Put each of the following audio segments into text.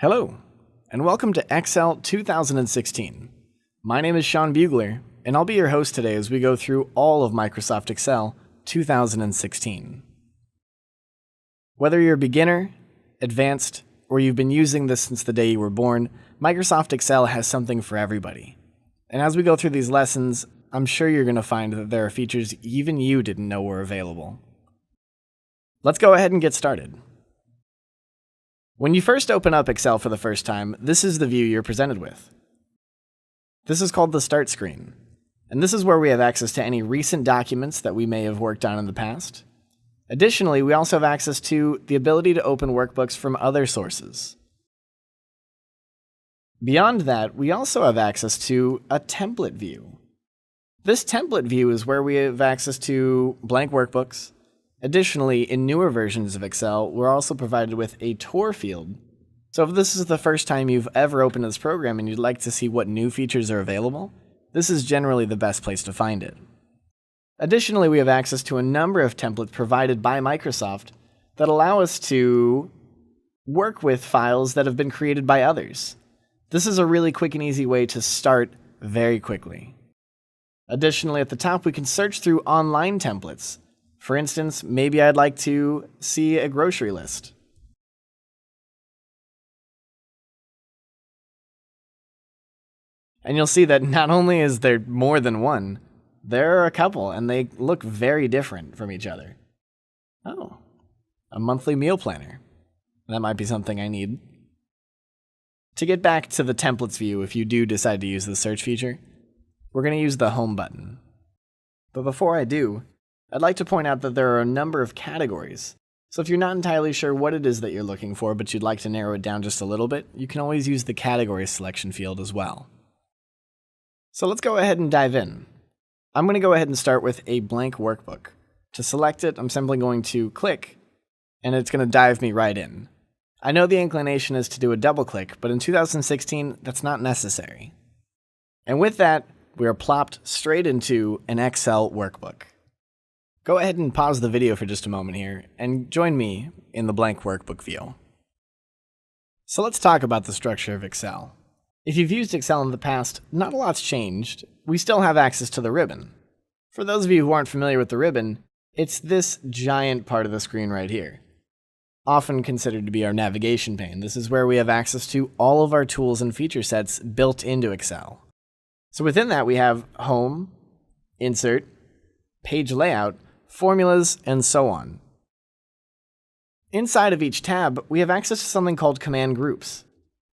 Hello, and welcome to Excel 2016. My name is Sean Bugler, and I'll be your host today as we go through all of Microsoft Excel 2016. Whether you're a beginner, advanced, or you've been using this since the day you were born, Microsoft Excel has something for everybody. And as we go through these lessons, I'm sure you're going to find that there are features even you didn't know were available. Let's go ahead and get started. When you first open up Excel for the first time, this is the view you're presented with. This is called the Start screen, and this is where we have access to any recent documents that we may have worked on in the past. Additionally, we also have access to the ability to open workbooks from other sources. Beyond that, we also have access to a template view. This template view is where we have access to blank workbooks. Additionally, in newer versions of Excel, we're also provided with a tour field. So if this is the first time you've ever opened this program and you'd like to see what new features are available, this is generally the best place to find it. Additionally, we have access to a number of templates provided by Microsoft that allow us to work with files that have been created by others. This is a really quick and easy way to start very quickly. Additionally, at the top, we can search through online templates. For instance, maybe I'd like to see a grocery list. And you'll see that not only is there more than one, there are a couple, and they look very different from each other. Oh, a monthly meal planner. That might be something I need. To get back to the templates view, if you do decide to use the search feature, we're going to use the Home button. But before I do, I'd like to point out that there are a number of categories. So if you're not entirely sure what it is that you're looking for, but you'd like to narrow it down just a little bit, you can always use the category selection field as well. So let's go ahead and dive in. I'm going to go ahead and start with a blank workbook. To select it, I'm simply going to click, and it's going to dive me right in. I know the inclination is to do a double click, but in 2016, that's not necessary. And with that, we are plopped straight into an Excel workbook. Go ahead and pause the video for just a moment here, and join me in the blank workbook view. So let's talk about the structure of Excel. If you've used Excel in the past, not a lot's changed. We still have access to the ribbon. For those of you who aren't familiar with the ribbon, it's this giant part of the screen right here, often considered to be our navigation pane. This is where we have access to all of our tools and feature sets built into Excel. So within that, we have Home, Insert, Page Layout, Formulas, and so on. Inside of each tab, we have access to something called command groups.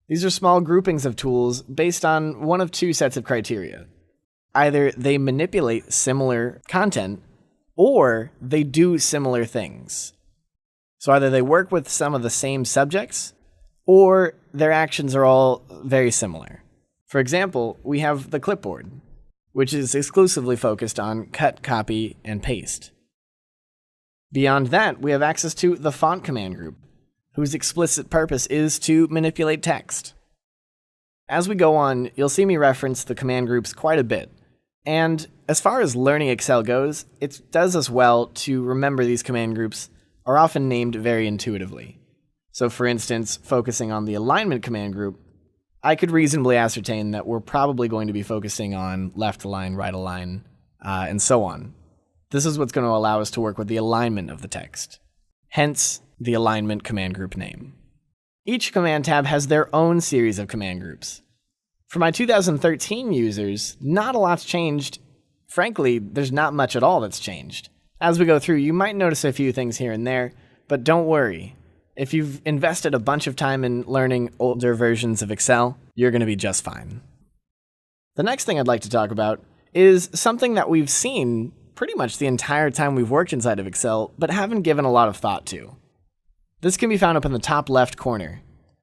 These are small groupings of tools based on one of two sets of criteria. Either they manipulate similar content, or they do similar things. So either they work with some of the same subjects, or their actions are all very similar. For example, we have the clipboard, which is exclusively focused on cut, copy, and paste. Beyond that, we have access to the font command group, whose explicit purpose is to manipulate text. As we go on, you'll see me reference the command groups quite a bit. And as far as learning Excel goes, it does us well to remember these command groups are often named very intuitively. So for instance, focusing on the alignment command group, I could reasonably ascertain that we're probably going to be focusing on left align, right align, and so on. This is what's going to allow us to work with the alignment of the text. Hence, the alignment command group name. Each command tab has their own series of command groups. For my 2013 users, not a lot's changed. Frankly, there's not much at all that's changed. As we go through, you might notice a few things here and there, but don't worry. If you've invested a bunch of time in learning older versions of Excel, you're going to be just fine. The next thing I'd like to talk about is something that we've seen pretty much the entire time we've worked inside of Excel, but haven't given a lot of thought to. This can be found up in the top left corner.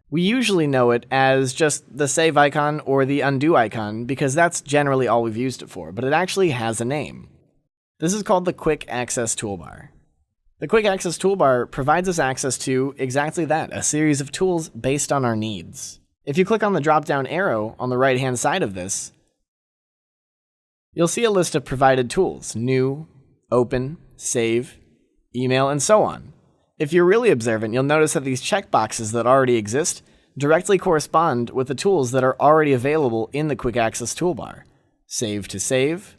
We usually know it as just the save icon or the undo icon because that's generally all we've used it for, but it actually has a name. This is called the Quick Access Toolbar. The Quick Access Toolbar provides us access to exactly that, a series of tools based on our needs. If you click on the drop-down arrow on the right-hand side of this, you'll see a list of provided tools: New, Open, Save, Email, and so on. If you're really observant, you'll notice that these checkboxes that already exist, directly correspond with the tools that are already available in the Quick Access toolbar. Save to save,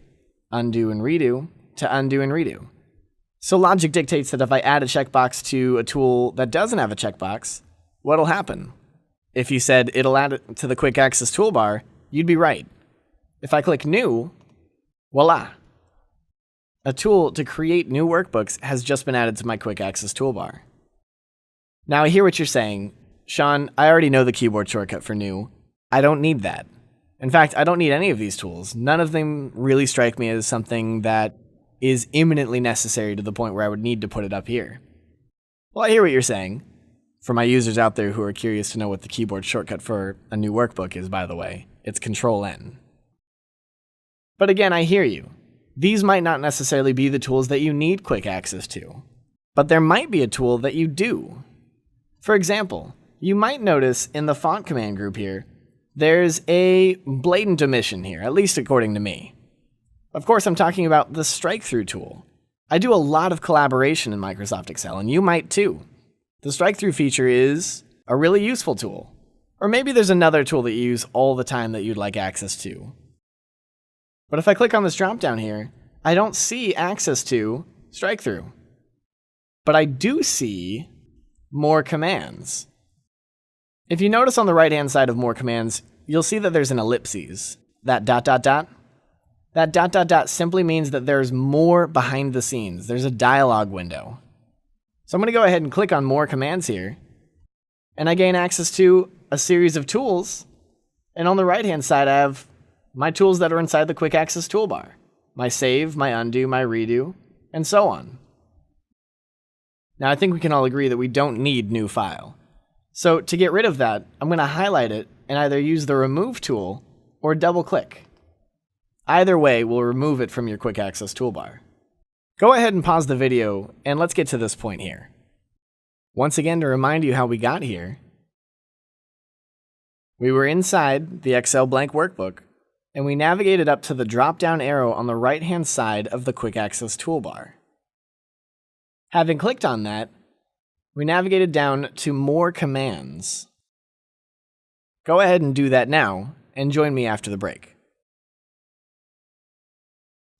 undo and redo to undo and redo. So logic dictates that if I add a checkbox to a tool that doesn't have a checkbox, what'll happen? If you said it'll add it to the Quick Access toolbar, you'd be right. If I click New, voila! A tool to create new workbooks has just been added to my Quick Access toolbar. Now I hear what you're saying. Sean, I already know the keyboard shortcut for New. I don't need that. In fact, I don't need any of these tools. None of them really strike me as something that is imminently necessary to the point where I would need to put it up here. Well, I hear what you're saying. For my users out there who are curious to know what the keyboard shortcut for a new workbook is, by the way, it's Control-N. But again, I hear you. These might not necessarily be the tools that you need quick access to, but there might be a tool that you do. For example, you might notice in the font command group here, there's a blatant omission here, at least according to me. Of course, I'm talking about the strike-through tool. I do a lot of collaboration in Microsoft Excel, and you might too. The strike-through feature is a really useful tool. Or maybe there's another tool that you use all the time that you'd like access to. But if I click on this drop-down here, I don't see access to strike-through. But I do see more commands. If you notice on the right-hand side of more commands, you'll see that there's an ellipses. That dot dot dot. That dot dot dot simply means that there's more behind the scenes. There's a dialog window. So I'm going to go ahead and click on more commands here. And I gain access to a series of tools. And on the right-hand side, I have my tools that are inside the Quick Access toolbar. My save, my undo, my redo, and so on. Now I think we can all agree that we don't need new file. So to get rid of that, I'm going to highlight it and either use the remove tool or double click. Either way will remove it from your Quick Access toolbar. Go ahead and pause the video and let's get to this point here. Once again, to remind you how we got here, we were inside the Excel blank workbook and we navigated up to the drop-down arrow on the right-hand side of the Quick Access toolbar. Having clicked on that, we navigated down to more commands. Go ahead and do that now, and join me after the break.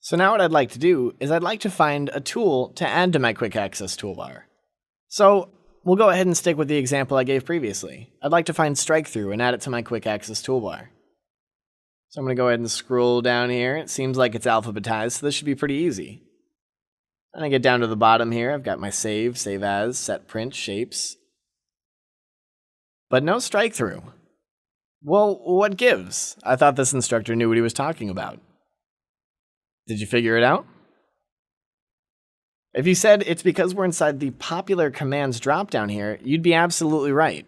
So now what I'd like to do is I'd like to find a tool to add to my Quick Access toolbar. So we'll go ahead and stick with the example I gave previously. I'd like to find strike-through and add it to my Quick Access toolbar. So I'm going to go ahead and scroll down here. It seems like it's alphabetized, so this should be pretty easy. And I get down to the bottom here. I've got my save, save as, set print, shapes. But no strike-through. Well, what gives? I thought this instructor knew what he was talking about. Did you figure it out? If you said it's because we're inside the popular commands drop-down here, you'd be absolutely right.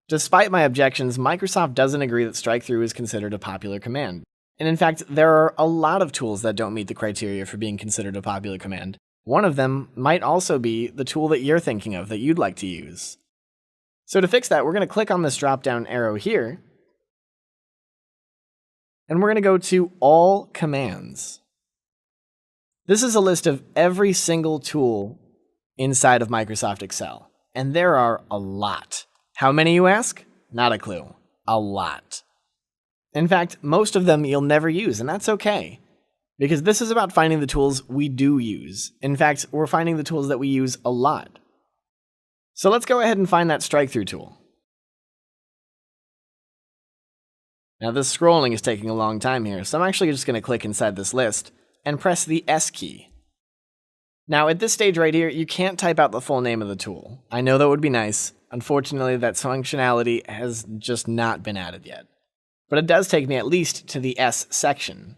Despite my objections, Microsoft doesn't agree that strike-through is considered a popular command. And in fact, there are a lot of tools that don't meet the criteria for being considered a popular command. One of them might also be the tool that you're thinking of that you'd like to use. So to fix that, we're going to click on this drop-down arrow here, and we're going to go to All Commands. This is a list of every single tool inside of Microsoft Excel, and there are a lot. How many, you ask? Not a clue. A lot. In fact, most of them you'll never use, and that's okay. Because this is about finding the tools we do use. In fact, we're finding the tools that we use a lot. So let's go ahead and find that strike-through tool. Now this scrolling is taking a long time here, so I'm actually just going to click inside this list and press the S key. Now at this stage right here, you can't type out the full name of the tool. I know that would be nice. Unfortunately, that functionality has just not been added yet. But it does take me at least to the S section.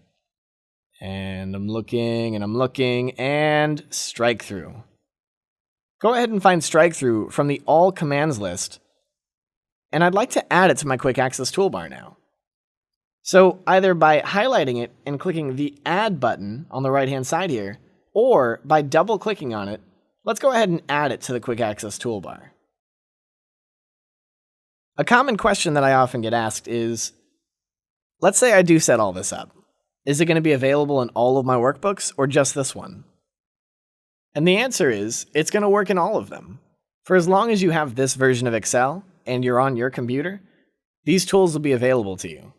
And I'm looking, and strike-through. Go ahead and find strike-through from the All Commands list, and I'd like to add it to my Quick Access toolbar now. So either by highlighting it and clicking the Add button on the right-hand side here, or by double-clicking on it, let's go ahead and add it to the Quick Access toolbar. A common question that I often get asked is, let's say I do set all this up. Is it going to be available in all of my workbooks or just this one? And the answer is, it's going to work in all of them. For as long as you have this version of Excel and you're on your computer, these tools will be available to you.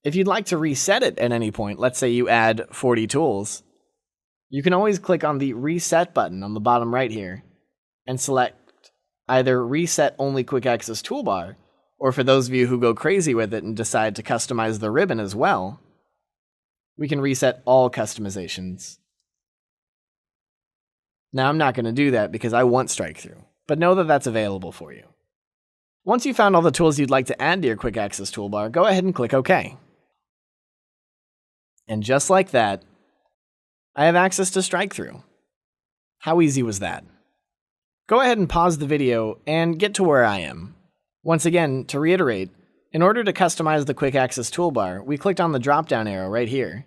If you'd like to reset it at any point, let's say you add 40 tools, you can always click on the Reset button on the bottom right here and select either Reset Only Quick Access Toolbar, or for those of you who go crazy with it and decide to customize the ribbon as well, we can reset all customizations. Now, I'm not going to do that because I want strike-through, but know that that's available for you. Once you've found all the tools you'd like to add to your Quick Access toolbar, go ahead and click OK. And just like that, I have access to strike-through. How easy was that? Go ahead and pause the video and get to where I am. Once again, to reiterate, in order to customize the Quick Access toolbar, we clicked on the drop-down arrow right here.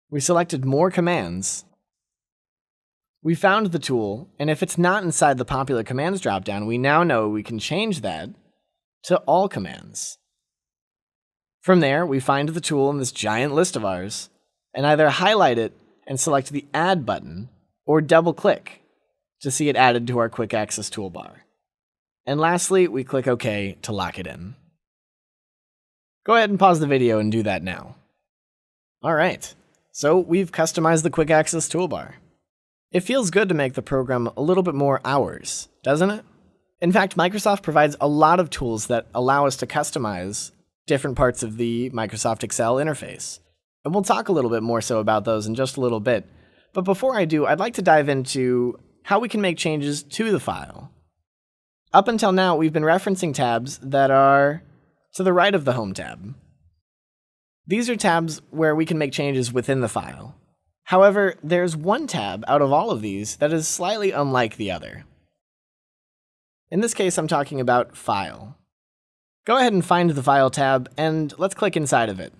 We selected More Commands. We found the tool, and if it's not inside the Popular Commands dropdown, we now know we can change that to All Commands. From there, we find the tool in this giant list of ours, and either highlight it and select the Add button, or double-click to see it added to our Quick Access toolbar. And lastly, we click OK to lock it in. Go ahead and pause the video and do that now. Alright, so we've customized the Quick Access toolbar. It feels good to make the program a little bit more ours, doesn't it? In fact, Microsoft provides a lot of tools that allow us to customize different parts of the Microsoft Excel interface. And we'll talk a little bit more so about those in just a little bit. But before I do, I'd like to dive into how we can make changes to the file. Up until now, we've been referencing tabs that are to the right of the Home tab. These are tabs where we can make changes within the file. However, there's one tab out of all of these that is slightly unlike the other. In this case, I'm talking about File. Go ahead and find the File tab, and let's click inside of it.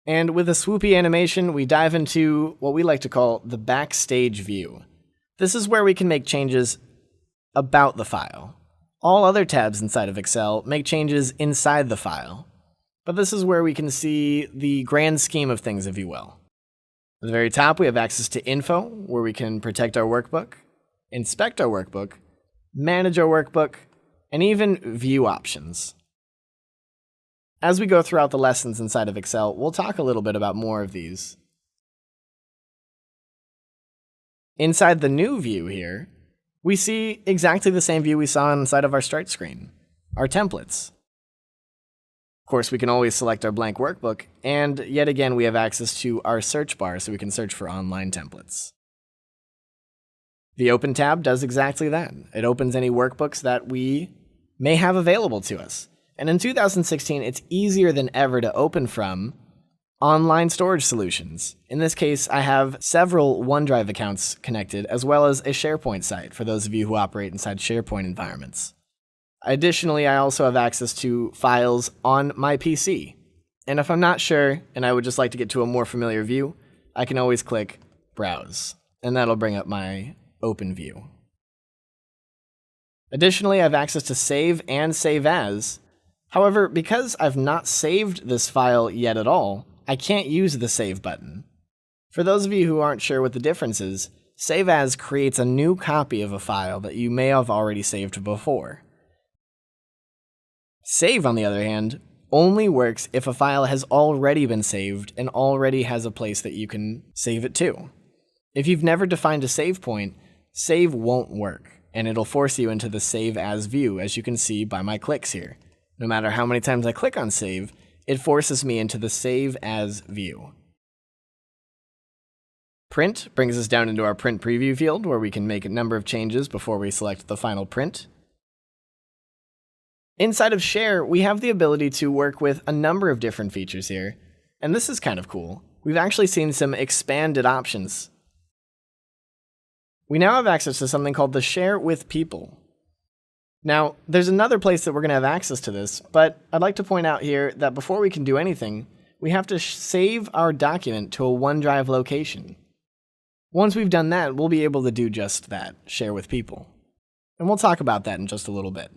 And with a swoopy animation, we dive into what we like to call the Backstage view. This is where we can make changes about the file. All other tabs inside of Excel make changes inside the file. But this is where we can see the grand scheme of things, if you will. At the very top, we have access to Info, where we can protect our workbook, inspect our workbook, manage our workbook, and even view options. As we go throughout the lessons inside of Excel, we'll talk a little bit about more of these. Inside the New view here, we see exactly the same view we saw inside of our Start screen, our templates. Of course, we can always select our blank workbook, and yet again we have access to our search bar so we can search for online templates. The Open tab does exactly that. It opens any workbooks that we may have available to us. And in 2016, it's easier than ever to open from online storage solutions. In this case, I have several OneDrive accounts connected, as well as a SharePoint site for those of you who operate inside SharePoint environments. Additionally, I also have access to files on my PC. And if I'm not sure, and I would just like to get to a more familiar view, I can always click Browse, and that'll bring up my Open view. Additionally, I have access to Save and Save As. However, because I've not saved this file yet at all, I can't use the Save button. For those of you who aren't sure what the difference is, Save As creates a new copy of a file that you may have already saved before. Save, on the other hand, only works if a file has already been saved and already has a place that you can save it to. If you've never defined a save point, Save won't work, and it'll force you into the Save As view, as you can see by my clicks here. No matter how many times I click on Save, it forces me into the Save As view. Print brings us down into our Print Preview field, where we can make a number of changes before we select the final print. Inside of Share, we have the ability to work with a number of different features here, and this is kind of cool. We've actually seen some expanded options. We now have access to something called the Share with People. Now, there's another place that we're going to have access to this, but I'd like to point out here that before we can do anything, we have to save our document to a OneDrive location. Once we've done that, we'll be able to do just that, Share with People. And we'll talk about that in just a little bit.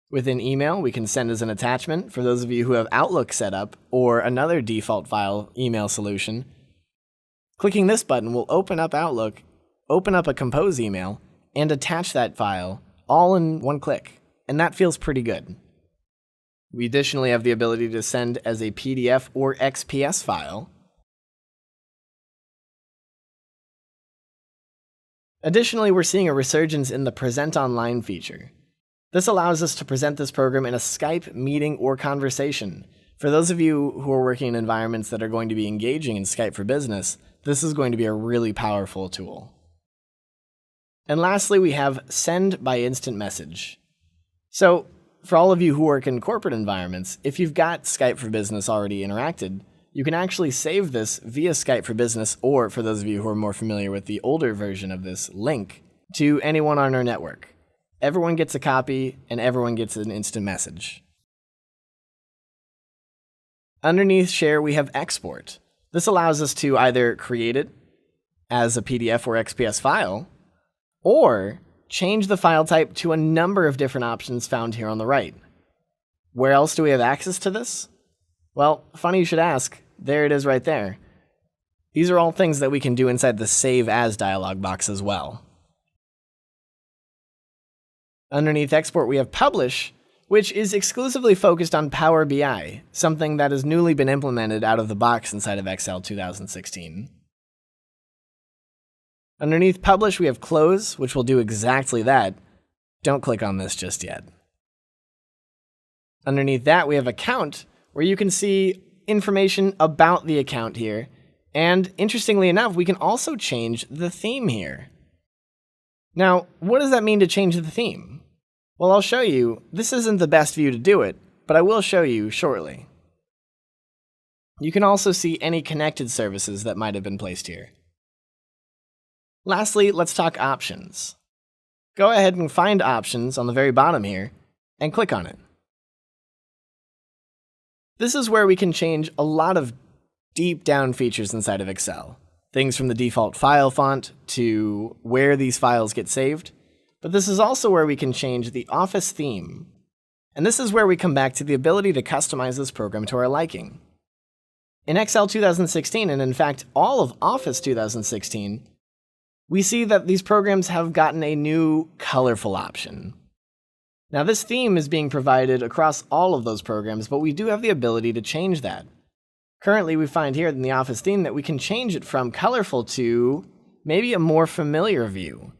Within email, we can send as an attachment for those of you who have Outlook set up or another default file email solution. Clicking this button will open up Outlook, open up a Compose email, and attach that file all in one click, and that feels pretty good. We additionally have the ability to send as a PDF or XPS file. Additionally, we're seeing a resurgence in the Present Online feature. This allows us to present this program in a Skype meeting or conversation. For those of you who are working in environments that are going to be engaging in Skype for Business, this is going to be a really powerful tool. And lastly, we have Send by Instant Message. So, for all of you who work in corporate environments, if you've got Skype for Business already interacted, you can actually save this via Skype for Business, or for those of you who are more familiar with the older version of this link, to anyone on our network. Everyone gets a copy, and everyone gets an instant message. Underneath Share, we have Export. This allows us to either create it as a PDF or XPS file, or change the file type to a number of different options found here on the right. Where else do we have access to this? Well, funny you should ask. There it is right there. These are all things that we can do inside the Save As dialog box as well. Underneath Export, we have Publish, which is exclusively focused on Power BI, something that has newly been implemented out of the box inside of Excel 2016. Underneath Publish, we have Close, which will do exactly that. Don't click on this just yet. Underneath that, we have Account, where you can see information about the account here. And interestingly enough, we can also change the theme here. Now, what does that mean to change the theme? Well, I'll show you. This isn't the best view to do it, but I will show you shortly. You can also see any connected services that might have been placed here. Lastly, let's talk options. Go ahead and find options on the very bottom here and click on it. This is where we can change a lot of deep down features inside of Excel. Things from the default file font to where these files get saved. But this is also where we can change the Office theme. And this is where we come back to the ability to customize this program to our liking. In Excel 2016, and in fact all of Office 2016, we see that these programs have gotten a new colorful option. Now this theme is being provided across all of those programs, but we do have the ability to change that. Currently we find here in the Office theme that we can change it from colorful to maybe a more familiar view.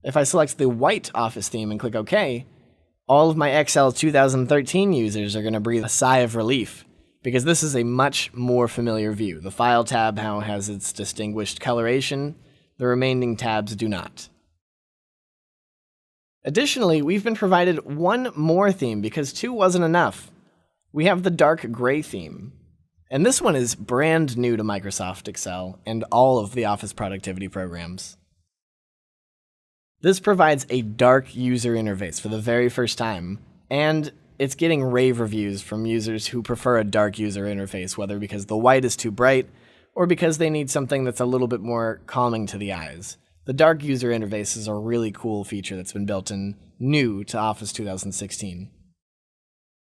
If I select the white Office theme and click OK, all of my Excel 2013 users are going to breathe a sigh of relief, because this is a much more familiar view. The File tab now has its distinguished coloration, the remaining tabs do not. Additionally, we've been provided one more theme because two wasn't enough. We have the dark gray theme. And this one is brand new to Microsoft Excel and all of the Office productivity programs. This provides a dark user interface for the very first time, and it's getting rave reviews from users who prefer a dark user interface, whether because the white is too bright or because they need something that's a little bit more calming to the eyes. The dark user interface is a really cool feature that's been built in new to Office 2016.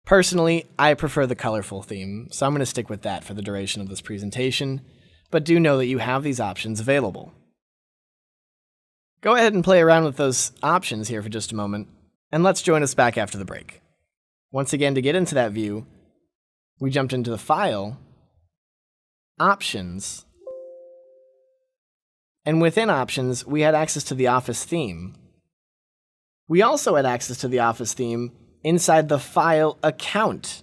Personally, I prefer the colorful theme, so I'm going to stick with that for the duration of this presentation, but do know that you have these options available. Go ahead and play around with those options here for just a moment, and let's join us back after the break. Once again, to get into that view, we jumped into the File, Options, and within Options, we had access to the Office theme. We also had access to the Office theme inside the File Account,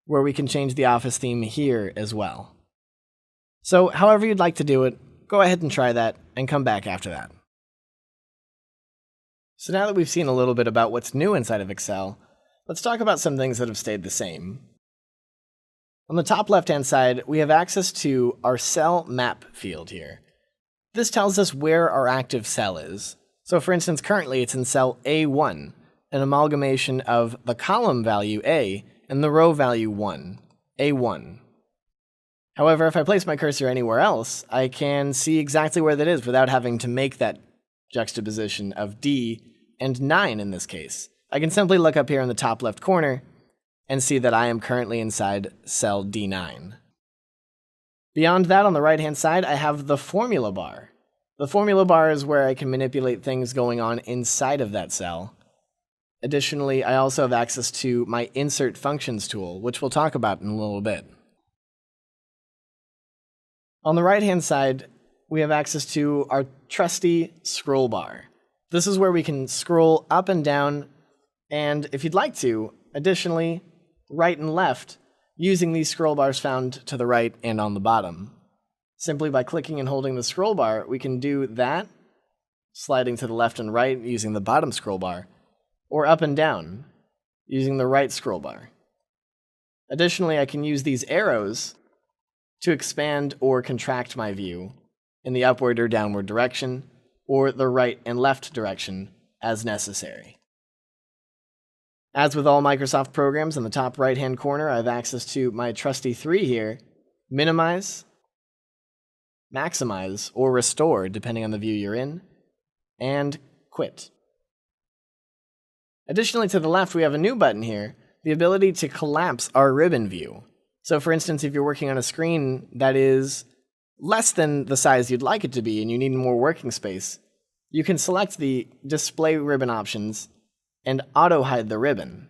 where we can change the Office theme here as well. So however you'd like to do it, go ahead and try that and come back after that. So now that we've seen a little bit about what's new inside of Excel, let's talk about some things that have stayed the same. On the top left-hand side, we have access to our cell map field here. This tells us where our active cell is. So for instance, currently it's in cell A1, an amalgamation of the column value A and the row value 1, A1. However, if I place my cursor anywhere else, I can see exactly where that is without having to make that juxtaposition of D and 9 in this case. I can simply look up here in the top left corner and see that I am currently inside cell D9. Beyond that, on the right-hand side, I have the formula bar. The formula bar is where I can manipulate things going on inside of that cell. Additionally, I also have access to my Insert Functions tool, which we'll talk about in a little bit. On the right-hand side, we have access to our trusty scroll bar. This is where we can scroll up and down, and if you'd like to, additionally, right and left, using these scroll bars found to the right and on the bottom. Simply by clicking and holding the scroll bar, we can do that, sliding to the left and right using the bottom scroll bar, or up and down using the right scroll bar. Additionally, I can use these arrows to expand or contract my view in the upward or downward direction, or the right and left direction as necessary. As with all Microsoft programs, in the top right-hand corner, I have access to my trusty 3 here: minimize, maximize, or restore, depending on the view you're in, and quit. Additionally, to the left, we have a new button here, the ability to collapse our ribbon view. So for instance, if you're working on a screen that is less than the size you'd like it to be and you need more working space, you can select the display ribbon options and auto-hide the ribbon.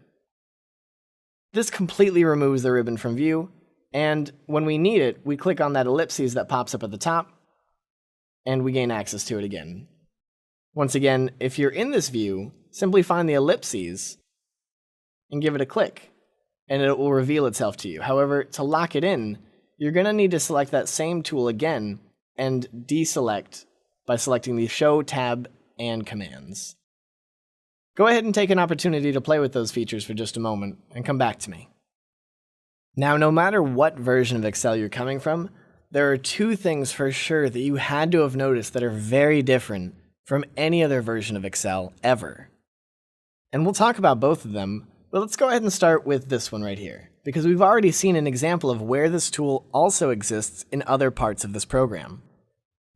This completely removes the ribbon from view, and when we need it, we click on that ellipses that pops up at the top, and we gain access to it again. Once again, if you're in this view, simply find the ellipses and give it a click, and it will reveal itself to you. However, to lock it in, you're going to need to select that same tool again and deselect by selecting the Show tab and Commands. Go ahead and take an opportunity to play with those features for just a moment and come back to me. Now, no matter what version of Excel you're coming from, there are 2 things for sure that you had to have noticed that are very different from any other version of Excel ever. And we'll talk about both of them, but let's go ahead and start with this one right here, because we've already seen an example of where this tool also exists in other parts of this program.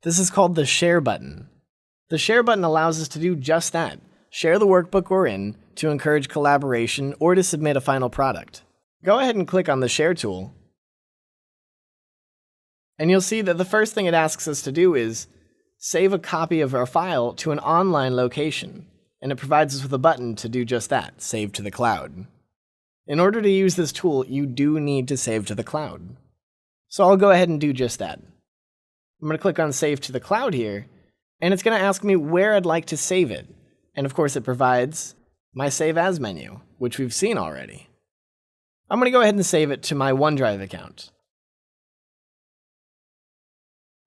This is called the Share button. The Share button allows us to do just that: share the workbook we're in to encourage collaboration or to submit a final product. Go ahead and click on the Share tool, and you'll see that the first thing it asks us to do is save a copy of our file to an online location, and it provides us with a button to do just that: save to the cloud. In order to use this tool, you do need to save to the cloud. So I'll go ahead and do just that. I'm going to click on Save to the Cloud here, and it's going to ask me where I'd like to save it. And of course, it provides my Save As menu, which we've seen already. I'm going to go ahead and save it to my OneDrive account.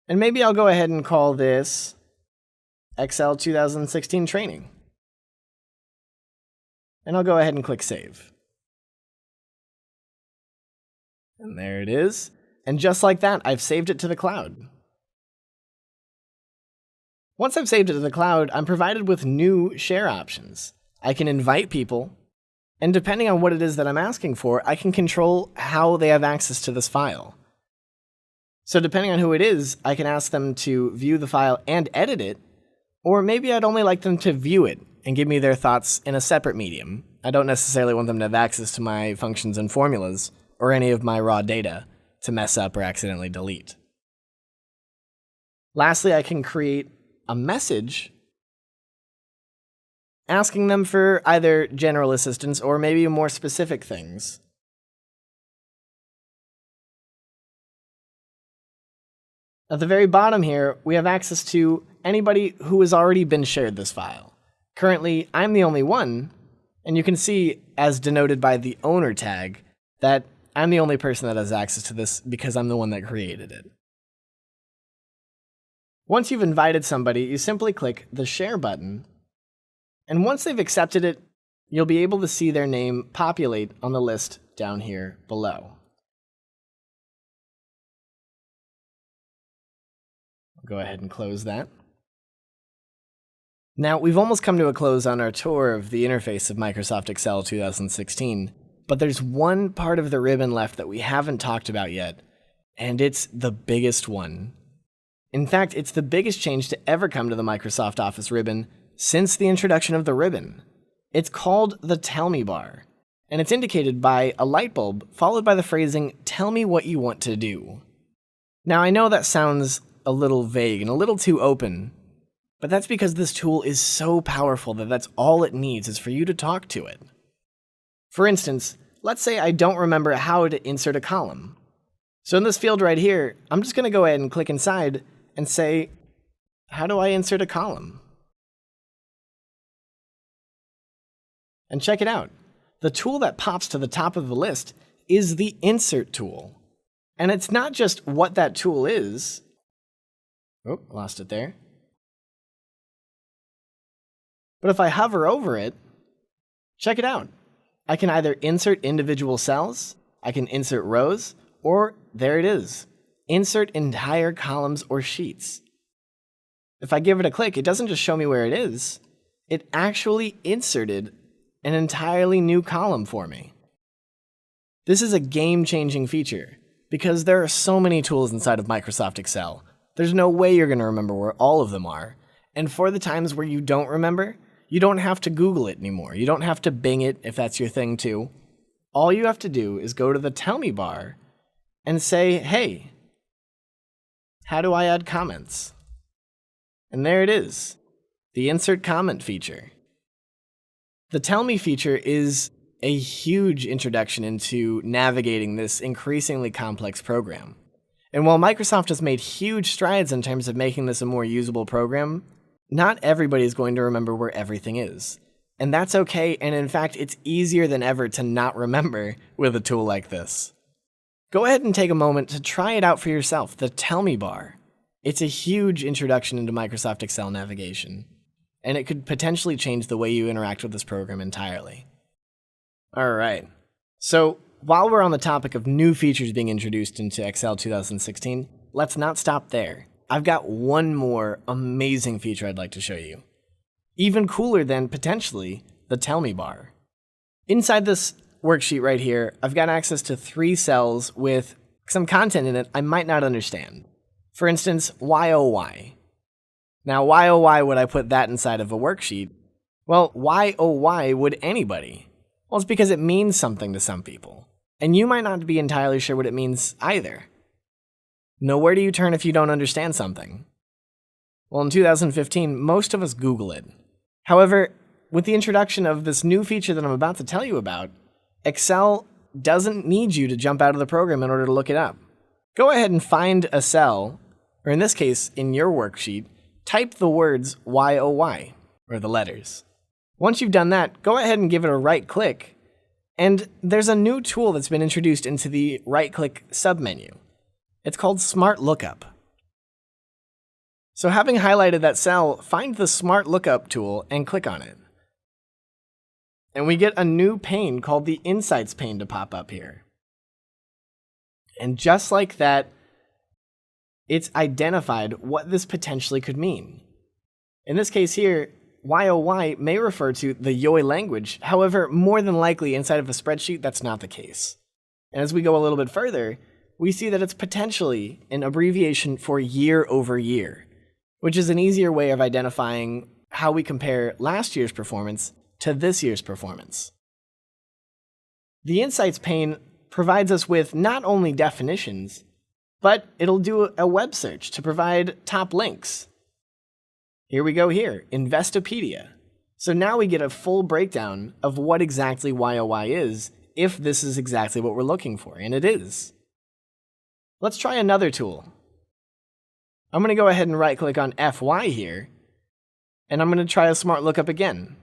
And maybe I'll go ahead and call this Excel 2016 Training. And I'll go ahead and click Save. And there it is. And just like that, I've saved it to the cloud. Once I've saved it to the cloud, I'm provided with new share options. I can invite people, and depending on what it is that I'm asking for, I can control how they have access to this file. So depending on who it is, I can ask them to view the file and edit it, or maybe I'd only like them to view it and give me their thoughts in a separate medium. I don't necessarily want them to have access to my functions and formulas or any of my raw data to mess up or accidentally delete. Lastly, I can create a message asking them for either general assistance or maybe more specific things. At the very bottom here, we have access to anybody who has already been shared this file. Currently, I'm the only one, and you can see, as denoted by the owner tag, that I'm the only person that has access to this because I'm the one that created it. Once you've invited somebody, you simply click the Share button, and once they've accepted it, you'll be able to see their name populate on the list down here below. I'll go ahead and close that. Now, we've almost come to a close on our tour of the interface of Microsoft Excel 2016, but there's one part of the ribbon left that we haven't talked about yet, and it's the biggest one. In fact, it's the biggest change to ever come to the Microsoft Office ribbon since the introduction of the ribbon. It's called the Tell Me bar, and it's indicated by a light bulb followed by the phrasing, "Tell me what you want to do." Now, I know that sounds a little vague and a little too open, but that's because this tool is so powerful that that's all it needs is for you to talk to it. For instance, let's say I don't remember how to insert a column. So in this field right here, I'm just going to go ahead and click inside and say, how do I insert a column? And check it out. The tool that pops to the top of the list is the Insert tool. And it's not just what that tool is. Oh, lost it there. But if I hover over it, check it out. I can either insert individual cells, I can insert rows, or there it is. Insert entire columns or sheets. If I give it a click, it doesn't just show me where it is. It actually inserted an entirely new column for me. This is a game-changing feature because there are so many tools inside of Microsoft Excel. There's no way you're going to remember where all of them are. And for the times where you don't remember, you don't have to Google it anymore. You don't have to Bing it if that's your thing too. All you have to do is go to the Tell Me bar and say, hey, how do I add comments? And there it is, the Insert Comment feature. The Tell Me feature is a huge introduction into navigating this increasingly complex program. And while Microsoft has made huge strides in terms of making this a more usable program, not everybody is going to remember where everything is. And that's okay, and in fact, it's easier than ever to not remember with a tool like this. Go ahead and take a moment to try it out for yourself, the Tell Me bar. It's a huge introduction into Microsoft Excel navigation, and it could potentially change the way you interact with this program entirely. Alright, so while we're on the topic of new features being introduced into Excel 2016, let's not stop there. I've got one more amazing feature I'd like to show you. Even cooler than, potentially, the Tell Me bar. Inside this worksheet right here, I've got access to 3 cells with some content in it I might not understand. For instance, why oh why? Now, why oh why would I put that inside of a worksheet? Well, why oh why would anybody? Well, it's because it means something to some people. And you might not be entirely sure what it means either. Now, where do you turn if you don't understand something? Well, in 2015, most of us Google it. However, with the introduction of this new feature that I'm about to tell you about, Excel doesn't need you to jump out of the program in order to look it up. Go ahead and find a cell, or in this case, in your worksheet, type the words why oh why, or the letters. Once you've done that, go ahead and give it a right click, and there's a new tool that's been introduced into the right-click submenu. It's called Smart Lookup. So having highlighted that cell, find the Smart Lookup tool and click on it. And we get a new pane called the Insights pane to pop up here. And just like that, it's identified what this potentially could mean. In this case here, why oh why may refer to the YOI language. However, more than likely inside of a spreadsheet, that's not the case. And as we go a little bit further, we see that it's potentially an abbreviation for year over year, which is an easier way of identifying how we compare last year's performance to this year's performance. The Insights pane provides us with not only definitions, but it'll do a web search to provide top links. Here we go here, Investopedia. So now we get a full breakdown of what exactly YOY is, if this is exactly what we're looking for, and it is. Let's try another tool. I'm going to go ahead and right-click on FY here, and I'm going to try a Smart Lookup again.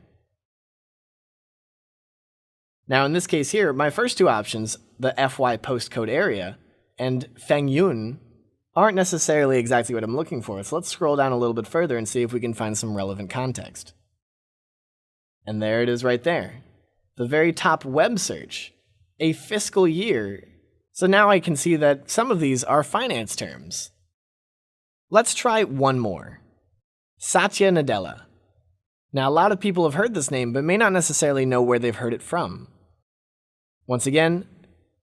Now in this case here, my first 2 options, the FY postcode area and Feng Yun, aren't necessarily exactly what I'm looking for, so let's scroll down a little bit further and see if we can find some relevant context. And there it is right there. The very top web search, a fiscal year. So now I can see that some of these are finance terms. Let's try one more. Satya Nadella. Now a lot of people have heard this name, but may not necessarily know where they've heard it from. Once again,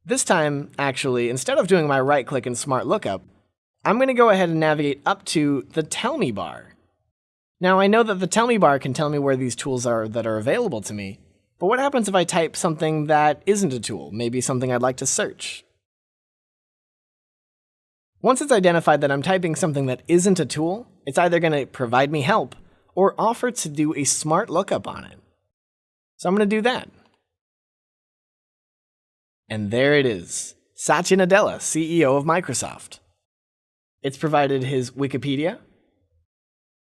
this time, actually, instead of doing my right-click and Smart Lookup, I'm going to go ahead and navigate up to the Tell Me bar. Now, I know that the Tell Me bar can tell me where these tools are that are available to me, but what happens if I type something that isn't a tool, maybe something I'd like to search? Once it's identified that I'm typing something that isn't a tool, it's either going to provide me help or offer to do a smart lookup on it. So I'm going to do that. And there it is, Satya Nadella, CEO of Microsoft. It's provided his Wikipedia.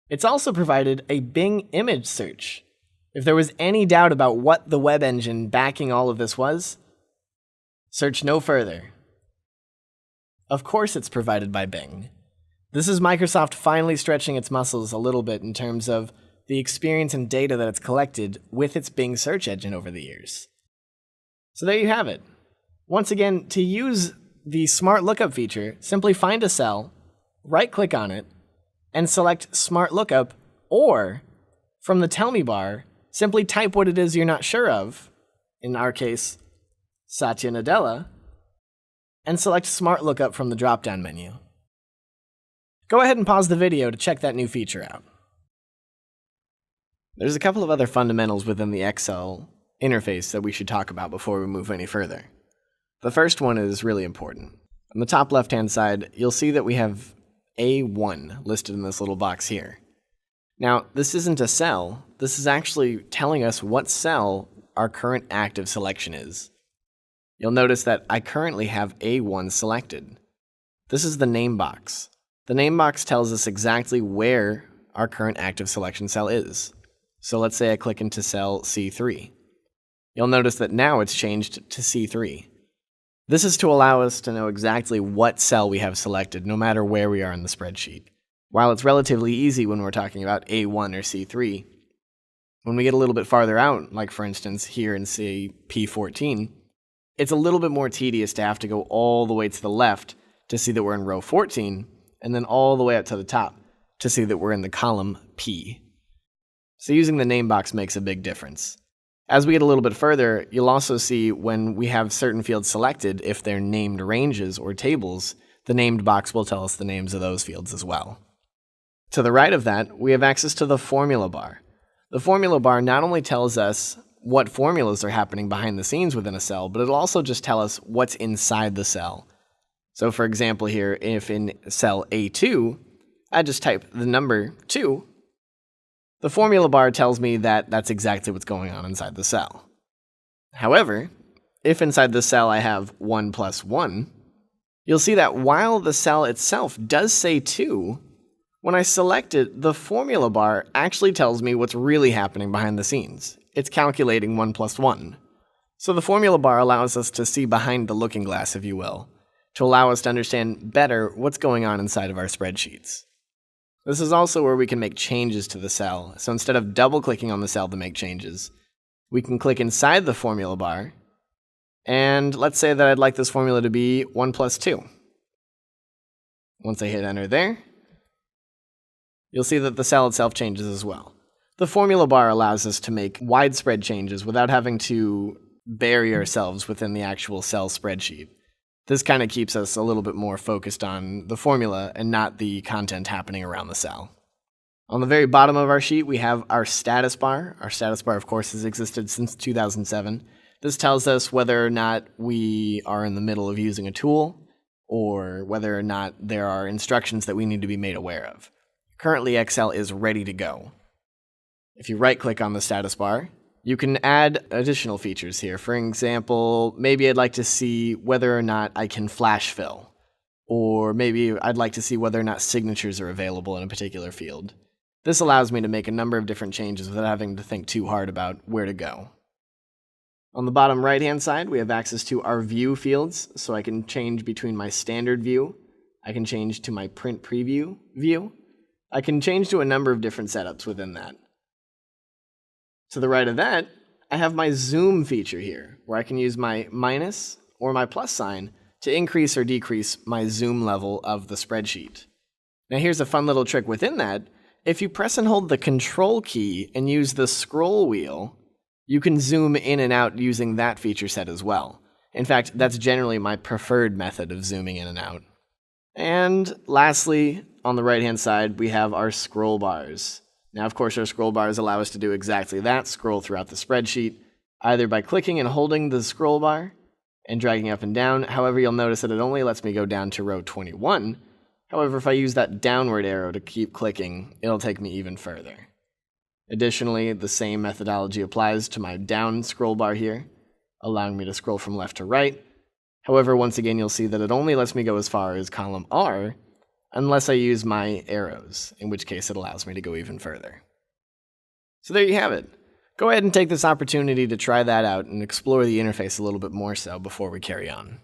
It's also provided a Bing image search. If there was any doubt about what the web engine backing all of this was, search no further. Of course it's provided by Bing. This is Microsoft finally stretching its muscles a little bit in terms of the experience and data that it's collected with its Bing search engine over the years. So there you have it. Once again, to use the Smart Lookup feature, simply find a cell, right-click on it, and select Smart Lookup, or from the Tell Me bar, simply type what it is you're not sure of, in our case, Satya Nadella, and select Smart Lookup from the drop-down menu. Go ahead and pause the video to check that new feature out. There's a couple of other fundamentals within the Excel interface that we should talk about before we move any further. The first one is really important. On the top left-hand side, you'll see that we have A1 listed in this little box here. Now, this isn't a cell. This is actually telling us what cell our current active selection is. You'll notice that I currently have A1 selected. This is the name box. The name box tells us exactly where our current active selection cell is. So let's say I click into cell C3. You'll notice that now it's changed to C3. This is to allow us to know exactly what cell we have selected, no matter where we are in the spreadsheet. While it's relatively easy when we're talking about A1 or C3, when we get a little bit farther out, like for instance here in say P14, it's a little bit more tedious to have to go all the way to the left to see that we're in row 14, and then all the way up to the top to see that we're in the column P. So using the name box makes a big difference. As we get a little bit further, you'll also see when we have certain fields selected, if they're named ranges or tables, the named box will tell us the names of those fields as well. To the right of that, we have access to the formula bar. The formula bar not only tells us what formulas are happening behind the scenes within a cell, but it'll also just tell us what's inside the cell. So for example here, if in cell A2, I just type the number 2, the formula bar tells me that that's exactly what's going on inside the cell. However, if inside the cell I have 1 plus 1, you'll see that while the cell itself does say 2, when I select it, the formula bar actually tells me what's really happening behind the scenes. It's calculating 1 plus 1. So the formula bar allows us to see behind the looking glass, if you will, to allow us to understand better what's going on inside of our spreadsheets. This is also where we can make changes to the cell. So instead of double-clicking on the cell to make changes, we can click inside the formula bar, and let's say that I'd like this formula to be 1 plus 2. Once I hit enter there, you'll see that the cell itself changes as well. The formula bar allows us to make widespread changes without having to bury ourselves within the actual cell spreadsheet. This kind of keeps us a little bit more focused on the formula and not the content happening around the cell. On the very bottom of our sheet, we have our status bar. Our status bar, of course, has existed since 2007. This tells us whether or not we are in the middle of using a tool or whether or not there are instructions that we need to be made aware of. Currently, Excel is ready to go. If you right-click on the status bar, you can add additional features here. For example, maybe I'd like to see whether or not I can flash fill, or maybe I'd like to see whether or not signatures are available in a particular field. This allows me to make a number of different changes without having to think too hard about where to go. On the bottom right-hand side, we have access to our view fields, so I can change between my standard view, I can change to my print preview view, I can change to a number of different setups within that. To the right of that, I have my zoom feature here, where I can use my minus or my plus sign to increase or decrease my zoom level of the spreadsheet. Now here's a fun little trick within that. If you press and hold the control key and use the scroll wheel, you can zoom in and out using that feature set as well. In fact, that's generally my preferred method of zooming in and out. And lastly, on the right-hand side, we have our scroll bars. Now, of course, our scroll bars allow us to do exactly that, scroll throughout the spreadsheet, either by clicking and holding the scroll bar and dragging up and down. However, you'll notice that it only lets me go down to row 21. However, if I use that downward arrow to keep clicking, it'll take me even further. Additionally, the same methodology applies to my down scroll bar here, allowing me to scroll from left to right. However, once again, you'll see that it only lets me go as far as column R unless I use my arrows, in which case it allows me to go even further. So there you have it. Go ahead and take this opportunity to try that out and explore the interface a little bit more so before we carry on.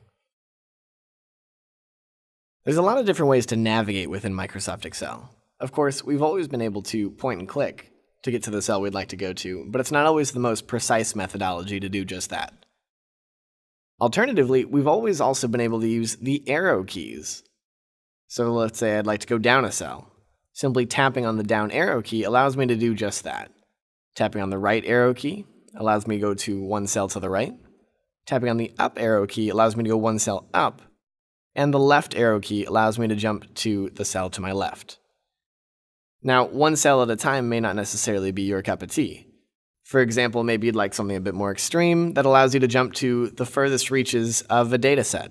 There's a lot of different ways to navigate within Microsoft Excel. Of course, we've always been able to point and click to get to the cell we'd like to go to, but it's not always the most precise methodology to do just that. Alternatively, we've always also been able to use the arrow keys. So let's say I'd like to go down a cell. Simply tapping on the down arrow key allows me to do just that. Tapping on the right arrow key allows me to go to one cell to the right. Tapping on the up arrow key allows me to go one cell up. And the left arrow key allows me to jump to the cell to my left. Now, one cell at a time may not necessarily be your cup of tea. For example, maybe you'd like something a bit more extreme that allows you to jump to the furthest reaches of a data set.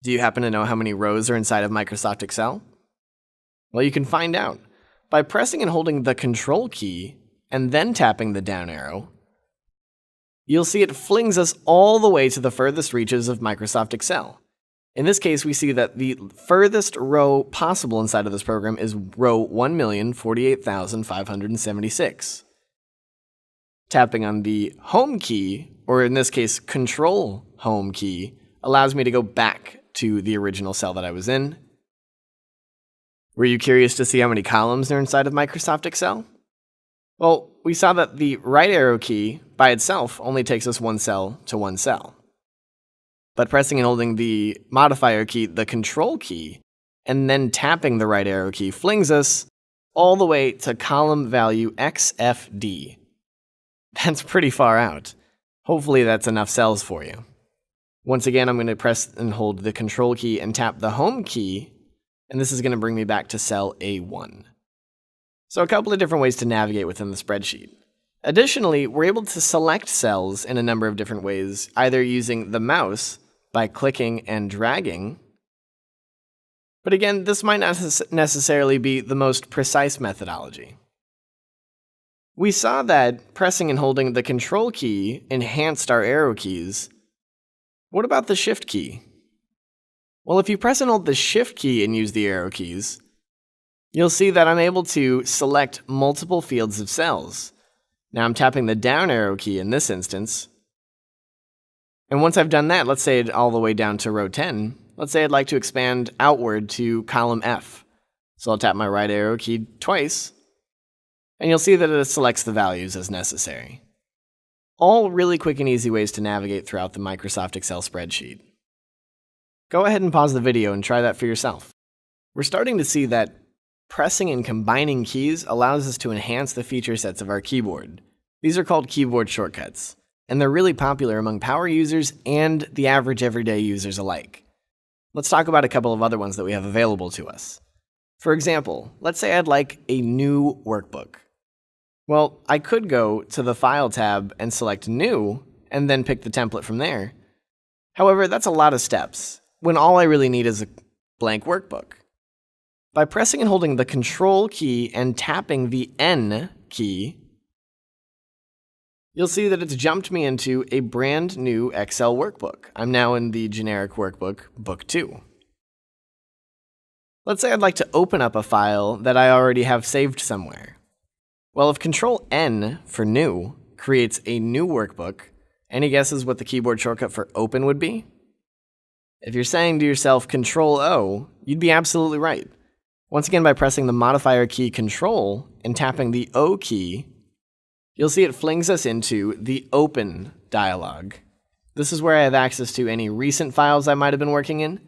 Do you happen to know how many rows are inside of Microsoft Excel? Well, you can find out by pressing and holding the Control key and then tapping the down arrow. You'll see it flings us all the way to the furthest reaches of Microsoft Excel. In this case, we see that the furthest row possible inside of this program is row 1,048,576. Tapping on the Home key, or in this case, Control Home key, allows me to go back to the original cell that I was in. Were you curious to see how many columns are inside of Microsoft Excel? Well, we saw that the right arrow key by itself only takes us one cell to one cell. But pressing and holding the modifier key, the Control key, and then tapping the right arrow key flings us all the way to column value XFD. That's pretty far out. Hopefully that's enough cells for you. Once again, I'm going to press and hold the Control key and tap the Home key, and this is going to bring me back to cell A1. So a couple of different ways to navigate within the spreadsheet. Additionally, we're able to select cells in a number of different ways, either using the mouse by clicking and dragging. But again, this might not necessarily be the most precise methodology. We saw that pressing and holding the Control key enhanced our arrow keys. What about the Shift key? Well, if you press and hold the Shift key and use the arrow keys, you'll see that I'm able to select multiple fields of cells. Now I'm tapping the down arrow key in this instance. And once I've done that, let's say all the way down to row 10, let's say I'd like to expand outward to column F. So I'll tap my right arrow key twice, and you'll see that it selects the values as necessary. All really quick and easy ways to navigate throughout the Microsoft Excel spreadsheet. Go ahead and pause the video and try that for yourself. We're starting to see that pressing and combining keys allows us to enhance the feature sets of our keyboard. These are called keyboard shortcuts, and they're really popular among power users and the average everyday users alike. Let's talk about a couple of other ones that we have available to us. For example, let's say I'd like a new workbook. Well, I could go to the File tab and select New, and then pick the template from there. However, that's a lot of steps, when all I really need is a blank workbook. By pressing and holding the Control key and tapping the N key, you'll see that it's jumped me into a brand new Excel workbook. I'm now in the generic workbook, Book 2. Let's say I'd like to open up a file that I already have saved somewhere. Well, if Control N for New creates a new workbook, any guesses what the keyboard shortcut for Open would be? If you're saying to yourself Control O, you'd be absolutely right. Once again, by pressing the modifier key Control and tapping the O key, you'll see it flings us into the Open dialog. This is where I have access to any recent files I might have been working in,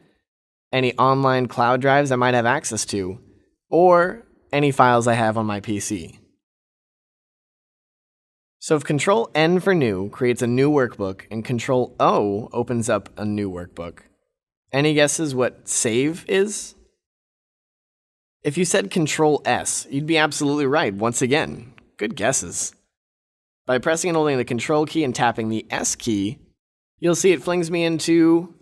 any online cloud drives I might have access to, or any files I have on my PC. So if Control N for New creates a new workbook and Control O opens up a new workbook, any guesses what Save is? If you said Control S, you'd be absolutely right once again. Good guesses. By pressing and holding the Control key and tapping the S key, you'll see it flings me into,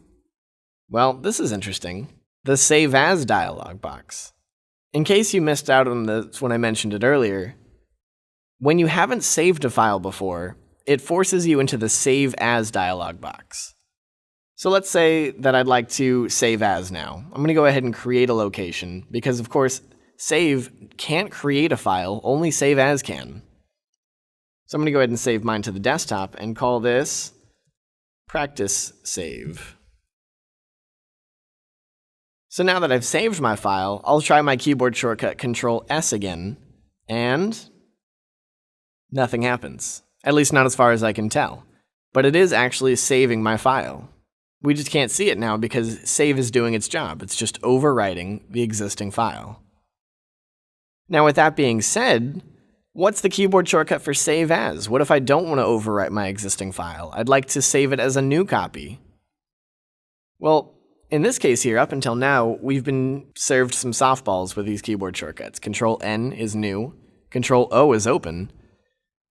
well, this is interesting, the Save As dialog box. In case you missed out on this when I mentioned it earlier, when you haven't saved a file before, it forces you into the Save As dialog box. So let's say that I'd like to save as now. I'm going to go ahead and create a location because, of course, save can't create a file, only Save As can. So I'm going to go ahead and save mine to the desktop and call this practice save. So now that I've saved my file, I'll try my keyboard shortcut Control S again, and nothing happens. At least not as far as I can tell. But it is actually saving my file. We just can't see it now because save is doing its job. It's just overwriting the existing file. Now with that being said, what's the keyboard shortcut for Save As? What if I don't want to overwrite my existing file? I'd like to save it as a new copy. Well, in this case here, up until now, we've been served some softballs with these keyboard shortcuts. Control N is new, Control O is open,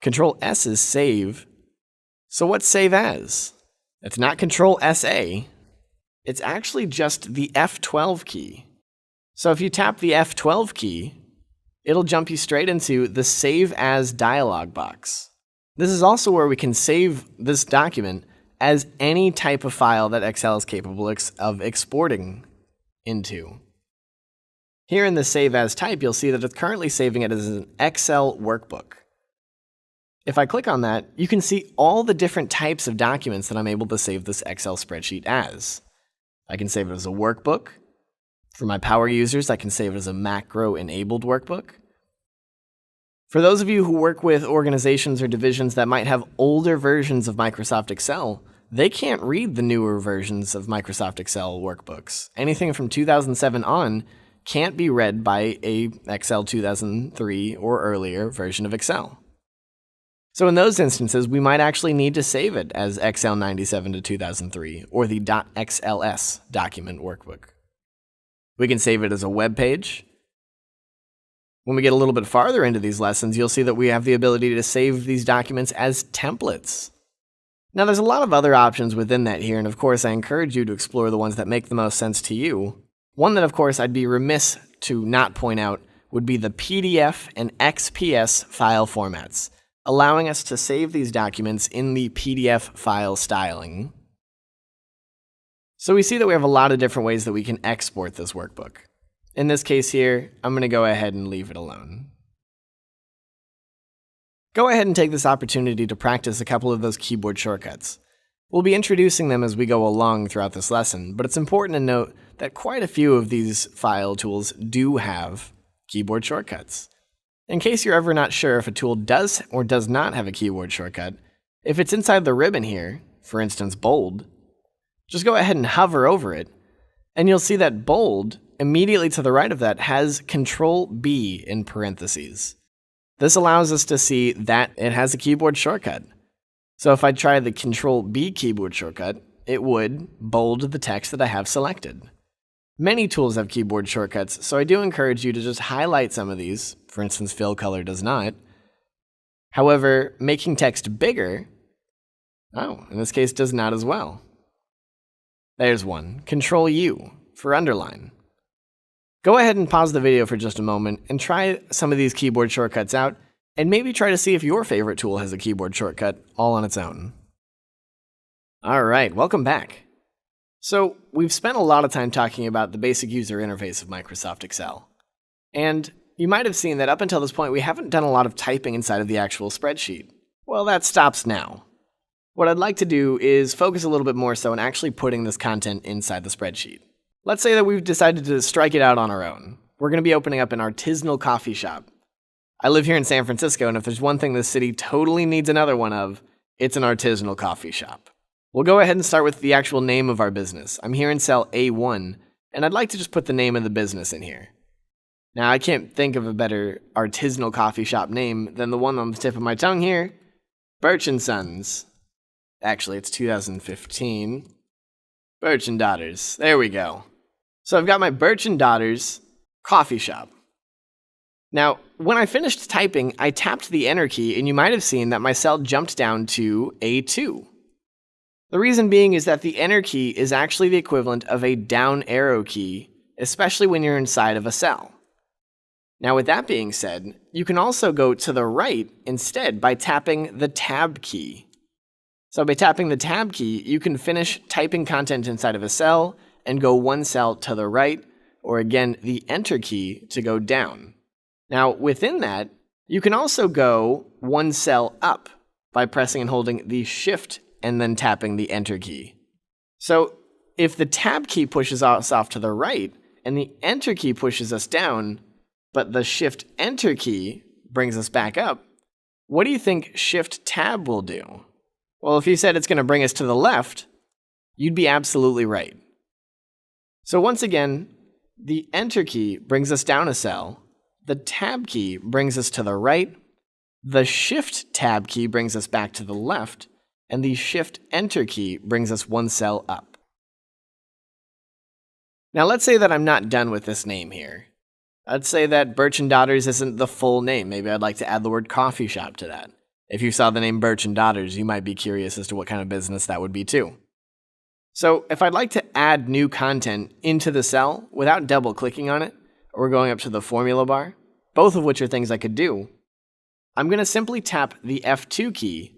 Control S is save. So what's Save As? It's not Control SA. It's actually just the F12 key. So if you tap the F12 key, it'll jump you straight into the Save As dialog box. This is also where we can save this document as any type of file that Excel is capable of exporting into. Here in the Save As type, you'll see that it's currently saving it as an Excel workbook. If I click on that, you can see all the different types of documents that I'm able to save this Excel spreadsheet as. I can save it as a workbook. For my power users, I can save it as a macro-enabled workbook. For those of you who work with organizations or divisions that might have older versions of Microsoft Excel, they can't read the newer versions of Microsoft Excel workbooks. Anything from 2007 on can't be read by a Excel 2003 or earlier version of Excel. So in those instances, we might actually need to save it as Excel 97 to 2003 or the .xls document workbook. We can save it as a web page. When we get a little bit farther into these lessons, you'll see that we have the ability to save these documents as templates. Now, there's a lot of other options within that here, and of course, I encourage you to explore the ones that make the most sense to you. One that, of course, I'd be remiss to not point out would be the PDF and XPS file formats, allowing us to save these documents in the PDF file styling. So we see that we have a lot of different ways that we can export this workbook. In this case here, I'm going to go ahead and leave it alone. Go ahead and take this opportunity to practice a couple of those keyboard shortcuts. We'll be introducing them as we go along throughout this lesson, but it's important to note that quite a few of these file tools do have keyboard shortcuts. In case you're ever not sure if a tool does or does not have a keyboard shortcut, if it's inside the ribbon here, for instance bold, just go ahead and hover over it, and you'll see that bold, immediately to the right of that, has Control B in parentheses. This allows us to see that it has a keyboard shortcut. So if I try the Control B keyboard shortcut, it would bold the text that I have selected. Many tools have keyboard shortcuts, so I do encourage you to just highlight some of these. For instance, fill color does not. However, making text bigger, in this case, does not as well. There's one, Control U for underline. Go ahead and pause the video for just a moment and try some of these keyboard shortcuts out, and maybe try to see if your favorite tool has a keyboard shortcut all on its own. All right, welcome back. So we've spent a lot of time talking about the basic user interface of Microsoft Excel. And you might have seen that up until this point, we haven't done a lot of typing inside of the actual spreadsheet. Well, that stops now. What I'd like to do is focus a little bit more so on actually putting this content inside the spreadsheet. Let's say that we've decided to strike it out on our own. We're going to be opening up an artisanal coffee shop. I live here in San Francisco, and if there's one thing this city totally needs another one of, it's an artisanal coffee shop. We'll go ahead and start with the actual name of our business. I'm here in cell A1, and I'd like to just put the name of the business in here. Now, I can't think of a better artisanal coffee shop name than the one on the tip of my tongue here, Birch & Sons. Actually, it's 2015. Birch & Daughters. There we go. So I've got my Birch & Daughters coffee shop. Now, when I finished typing, I tapped the Enter key, and you might have seen that my cell jumped down to A2. The reason being is that the enter key is actually the equivalent of a down arrow key, especially when you're inside of a cell. Now with that being said, you can also go to the right instead by tapping the tab key. So by tapping the tab key, you can finish typing content inside of a cell and go one cell to the right, or again, the enter key to go down. Now within that, you can also go one cell up by pressing and holding the shift and then tapping the enter key. So if the tab key pushes us off to the right and the enter key pushes us down, but the shift enter key brings us back up, what do you think shift tab will do? Well, if you said it's going to bring us to the left, you'd be absolutely right. So once again, the enter key brings us down a cell, the tab key brings us to the right, the shift tab key brings us back to the left, and the shift enter key brings us one cell up. Now let's say that I'm not done with this name here. I'd say that Birch & Daughters isn't the full name. Maybe I'd like to add the word coffee shop to that. If you saw the name Birch & Daughters, you might be curious as to what kind of business that would be too. So if I'd like to add new content into the cell without double clicking on it, or going up to the formula bar, both of which are things I could do, I'm going to simply tap the F2 key,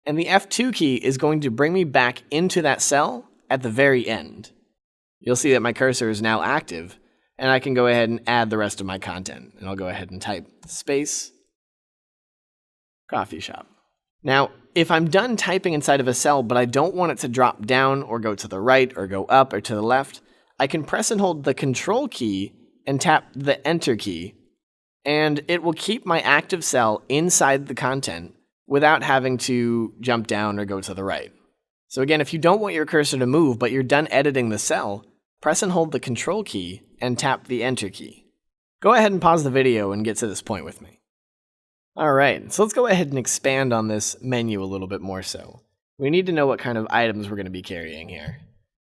and the F2 key is going to bring me back into that cell at the very end. You'll see that my cursor is now active, and I can go ahead and add the rest of my content. And I'll go ahead and type space coffee shop. Now, if I'm done typing inside of a cell, but I don't want it to drop down or go to the right or go up or to the left, I can press and hold the control key and tap the enter key, and it will keep my active cell inside the content without having to jump down or go to the right. So again, if you don't want your cursor to move, but you're done editing the cell, press and hold the control key and tap the enter key. Go ahead and pause the video and get to this point with me. Alright, so let's go ahead and expand on this menu a little bit more so. We need to know what kind of items we're going to be carrying here.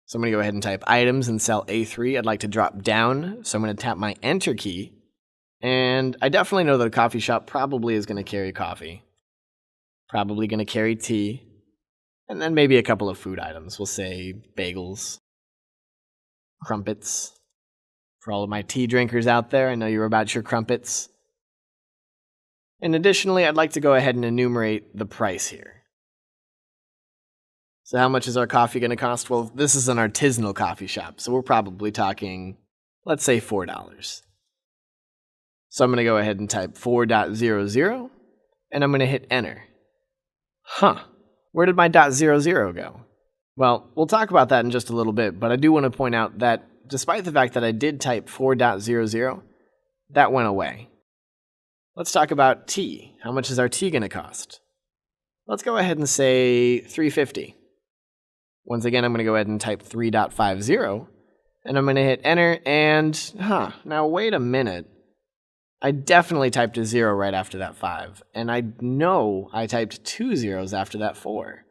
So I'm going to go ahead and type items in cell A3. I'd like to drop down, so I'm going to tap my enter key. And I definitely know that a coffee shop probably is going to carry coffee. Probably going to carry tea. And then maybe a couple of food items. We'll say bagels, crumpets. For all of my tea drinkers out there, I know you're about your crumpets. And additionally, I'd like to go ahead and enumerate the price here. So how much is our coffee going to cost? Well, this is an artisanal coffee shop, so we're probably talking, let's say $4. So I'm going to go ahead and type 4.00, and I'm going to hit enter. Where did my .00 go? Well, we'll talk about that in just a little bit, but I do want to point out that despite the fact that I did type 4.00, that went away. Let's talk about tea. How much is our tea going to cost? Let's go ahead and say $3.50. Once again, I'm going to go ahead and type 3.50, and I'm going to hit enter, and, now wait a minute. I definitely typed a 0 right after that 5, and I know I typed 2 zeros after that 4.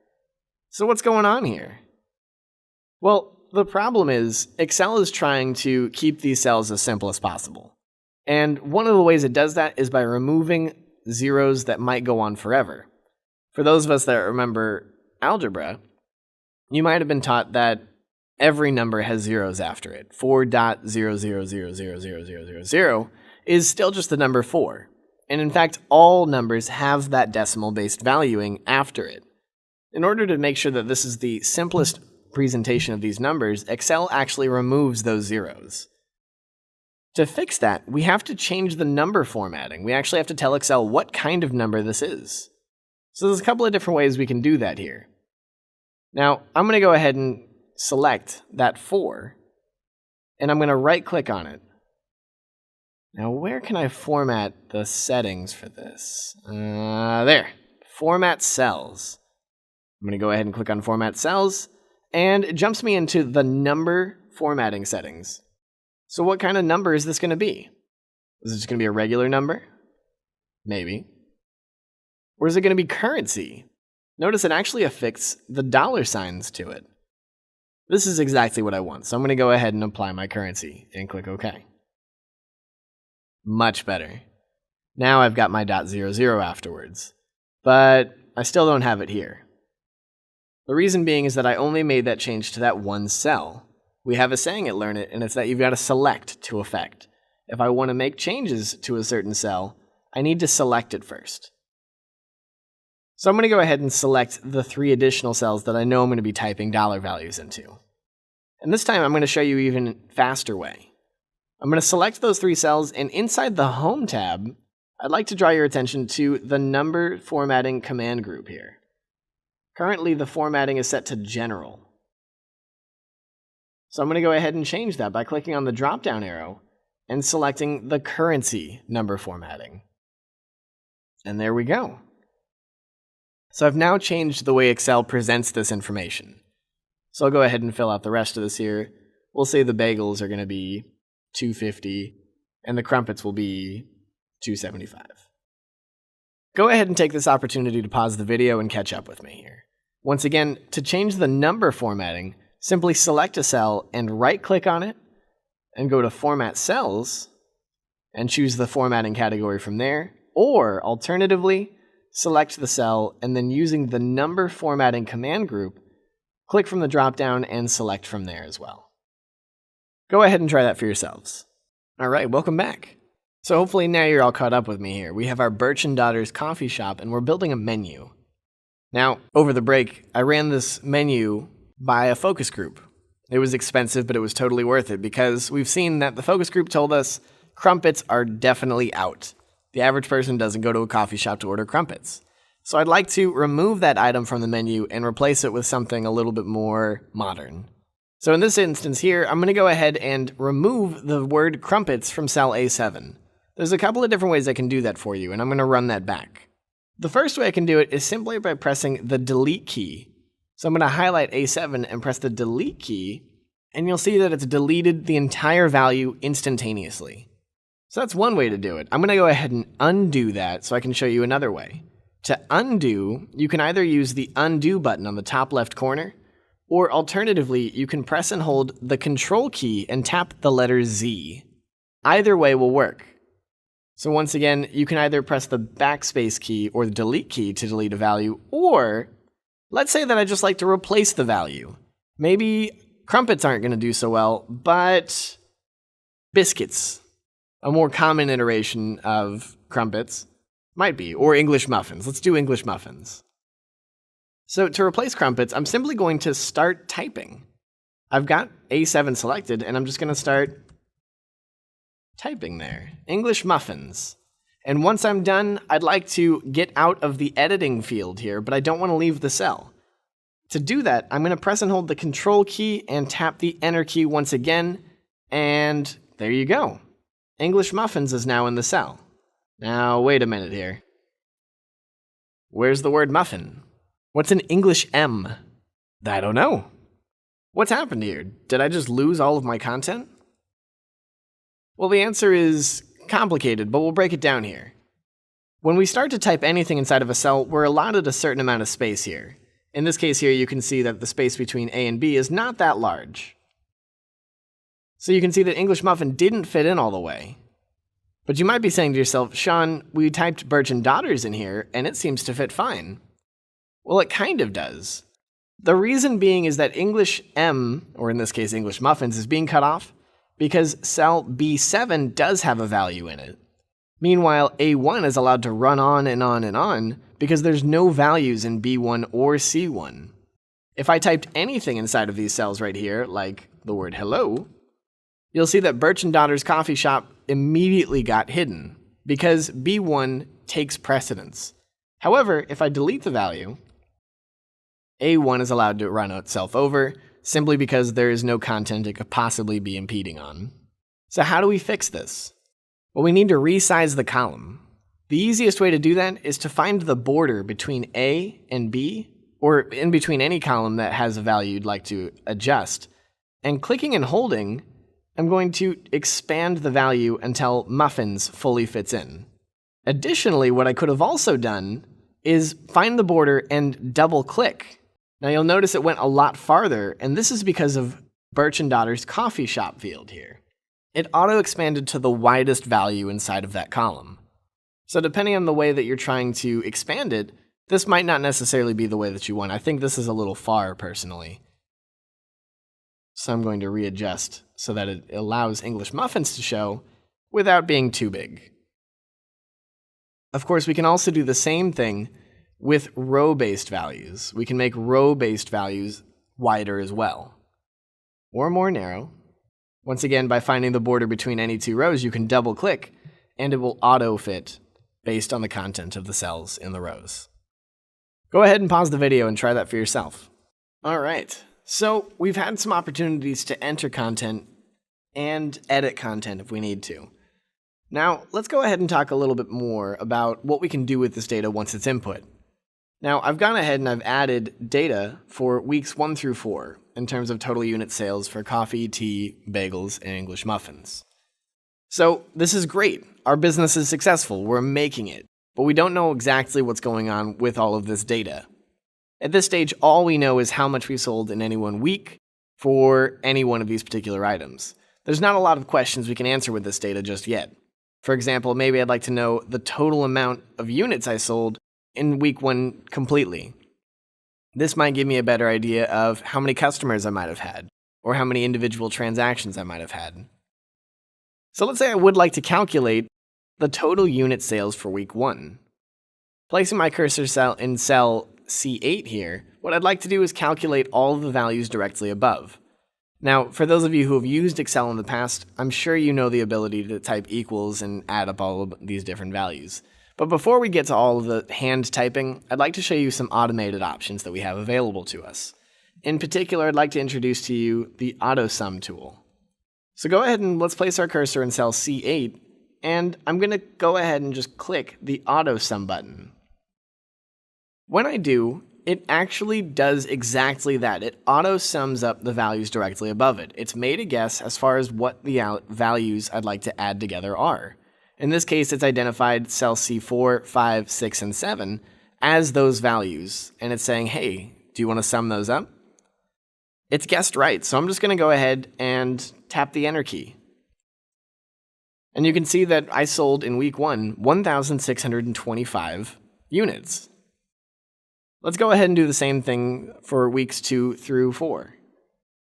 So what's going on here? Well, the problem is Excel is trying to keep these cells as simple as possible. And one of the ways it does that is by removing zeros that might go on forever. For those of us that remember algebra, you might have been taught that every number has zeros after it. 4.00000000 is still just the number 4. And in fact, all numbers have that decimal-based valuing after it. In order to make sure that this is the simplest presentation of these numbers, Excel actually removes those zeros. To fix that, we have to change the number formatting. We actually have to tell Excel what kind of number this is. So there's a couple of different ways we can do that here. Now, I'm going to go ahead and select that 4, and I'm going to right-click on it. Now, where can I format the settings for this? There. Format cells. I'm going to go ahead and click on Format Cells, and it jumps me into the number formatting settings. So what kind of number is this going to be? Is it just going to be a regular number? Maybe. Or is it going to be currency? Notice it actually affixed the dollar signs to it. This is exactly what I want, so I'm going to go ahead and apply my currency and click OK. Much better. Now I've got my .00 afterwards, but I still don't have it here. The reason being is that I only made that change to that one cell. We have a saying at Learn It, and it's that you've got to select to effect. If I want to make changes to a certain cell, I need to select it first. So I'm going to go ahead and select the 3 additional cells that I know I'm going to be typing dollar values into. And this time I'm going to show you an even faster way. I'm going to select those 3 cells, and inside the Home tab, I'd like to draw your attention to the number formatting command group here. Currently, the formatting is set to General. So I'm going to go ahead and change that by clicking on the drop-down arrow and selecting the currency number formatting. And there we go. So I've now changed the way Excel presents this information. So I'll go ahead and fill out the rest of this here. We'll say the bagels are going to be $2.50 and the crumpets will be $2.75. Go ahead and take this opportunity to pause the video and catch up with me here. Once again, to change the number formatting, simply select a cell and right-click on it and go to Format Cells and choose the formatting category from there, or alternatively, select the cell and then using the number formatting command group, click from the drop-down and select from there as well. Go ahead and try that for yourselves. All right, welcome back. So hopefully now you're all caught up with me here. We have our Birch & Daughters coffee shop and we're building a menu. Now, over the break, I ran this menu by a focus group. It was expensive, but it was totally worth it because we've seen that the focus group told us crumpets are definitely out. The average person doesn't go to a coffee shop to order crumpets. So I'd like to remove that item from the menu and replace it with something a little bit more modern. So in this instance here, I'm going to go ahead and remove the word crumpets from cell A7. There's a couple of different ways I can do that for you, and I'm going to run that back. The first way I can do it is simply by pressing the delete key. So I'm going to highlight A7 and press the delete key, and you'll see that it's deleted the entire value instantaneously. So that's one way to do it. I'm going to go ahead and undo that so I can show you another way. To undo, you can either use the undo button on the top left corner, or alternatively, you can press and hold the control key and tap the letter Z. Either way will work. So once again, you can either press the backspace key or the delete key to delete a value, or let's say that I just like to replace the value. Maybe crumpets aren't going to do so well, but biscuits, a more common iteration of crumpets, might be, or English muffins. Let's do English muffins. So to replace crumpets, I'm simply going to start typing. I've got A7 selected, and I'm just going to start typing there. English muffins. And once I'm done, I'd like to get out of the editing field here, but I don't want to leave the cell. To do that, I'm going to press and hold the control key and tap the enter key once again, and there you go. English muffins is now in the cell. Now, wait a minute here. Where's the word muffin? What's an English M? I don't know. What's happened here? Did I just lose all of my content? Well, the answer is complicated, but we'll break it down here. When we start to type anything inside of a cell, we're allotted a certain amount of space here. In this case here, you can see that the space between A and B is not that large. So you can see that English muffin didn't fit in all the way. But you might be saying to yourself, Sean, we typed Birch & Daughters in here, and it seems to fit fine. Well, it kind of does. The reason being is that English M, or in this case English muffins, is being cut off because cell B7 does have a value in it. Meanwhile, A1 is allowed to run on and on and on because there's no values in B1 or C1. If I typed anything inside of these cells right here, like the word hello, you'll see that Birch & Daughters Coffee Shop immediately got hidden because B1 takes precedence. However, if I delete the value, A1 is allowed to run itself over simply because there is no content it could possibly be impeding on. So how do we fix this? Well, we need to resize the column. The easiest way to do that is to find the border between A and B, or in between any column that has a value you'd like to adjust. And clicking and holding, I'm going to expand the value until muffins fully fits in. Additionally, what I could have also done is find the border and double click. Now you'll notice it went a lot farther, and this is because of Birch & Daughters Coffee Shop field here. It auto-expanded to the widest value inside of that column. So depending on the way that you're trying to expand it, This might not necessarily be the way that you want. I think this is a little far, personally. So I'm going to readjust so that it allows English muffins to show without being too big. Of course, we can also do the same thing with row-based values. We can make row-based values wider as well, or more narrow. Once again, by finding the border between any two rows, you can double-click, and it will auto-fit based on the content of the cells in the rows. Go ahead and pause the video and try that for yourself. All right, so we've had some opportunities to enter content and edit content if we need to. Now, let's go ahead and talk a little bit more about what we can do with this data once it's input. Now, I've gone ahead and I've added data for weeks 1 through 4 in terms of total unit sales for coffee, tea, bagels, and English muffins. So this is great. Our business is successful. We're making it. But we don't know exactly what's going on with all of this data. At this stage, all we know is how much we sold in any one week for any one of these particular items. There's not a lot of questions we can answer with this data just yet. For example, maybe I'd like to know the total amount of units I sold in week 1 completely. This might give me a better idea of how many customers I might have had, or how many individual transactions I might have had. So let's say I would like to calculate the total unit sales for week 1. Placing my cursor in cell C8 here, what I'd like to do is calculate all of the values directly above. Now, for those of you who have used Excel in the past, I'm sure you know the ability to type equals and add up all of these different values. But before we get to all of the hand typing, I'd like to show you some automated options that we have available to us. In particular, I'd like to introduce to you the AutoSum tool. So go ahead and let's place our cursor in cell C8, and I'm going to go ahead and just click the AutoSum button. When I do, it actually does exactly that. It auto-sums up the values directly above it. It's made a guess as far as what the values I'd like to add together are. In this case, it's identified cell C4, 5, 6, and 7 as those values, and it's saying, hey, do you want to sum those up? It's guessed right, so I'm just going to go ahead and tap the Enter key. And you can see that I sold in week 1, 1,625 units. Let's go ahead and do the same thing for weeks 2 through 4.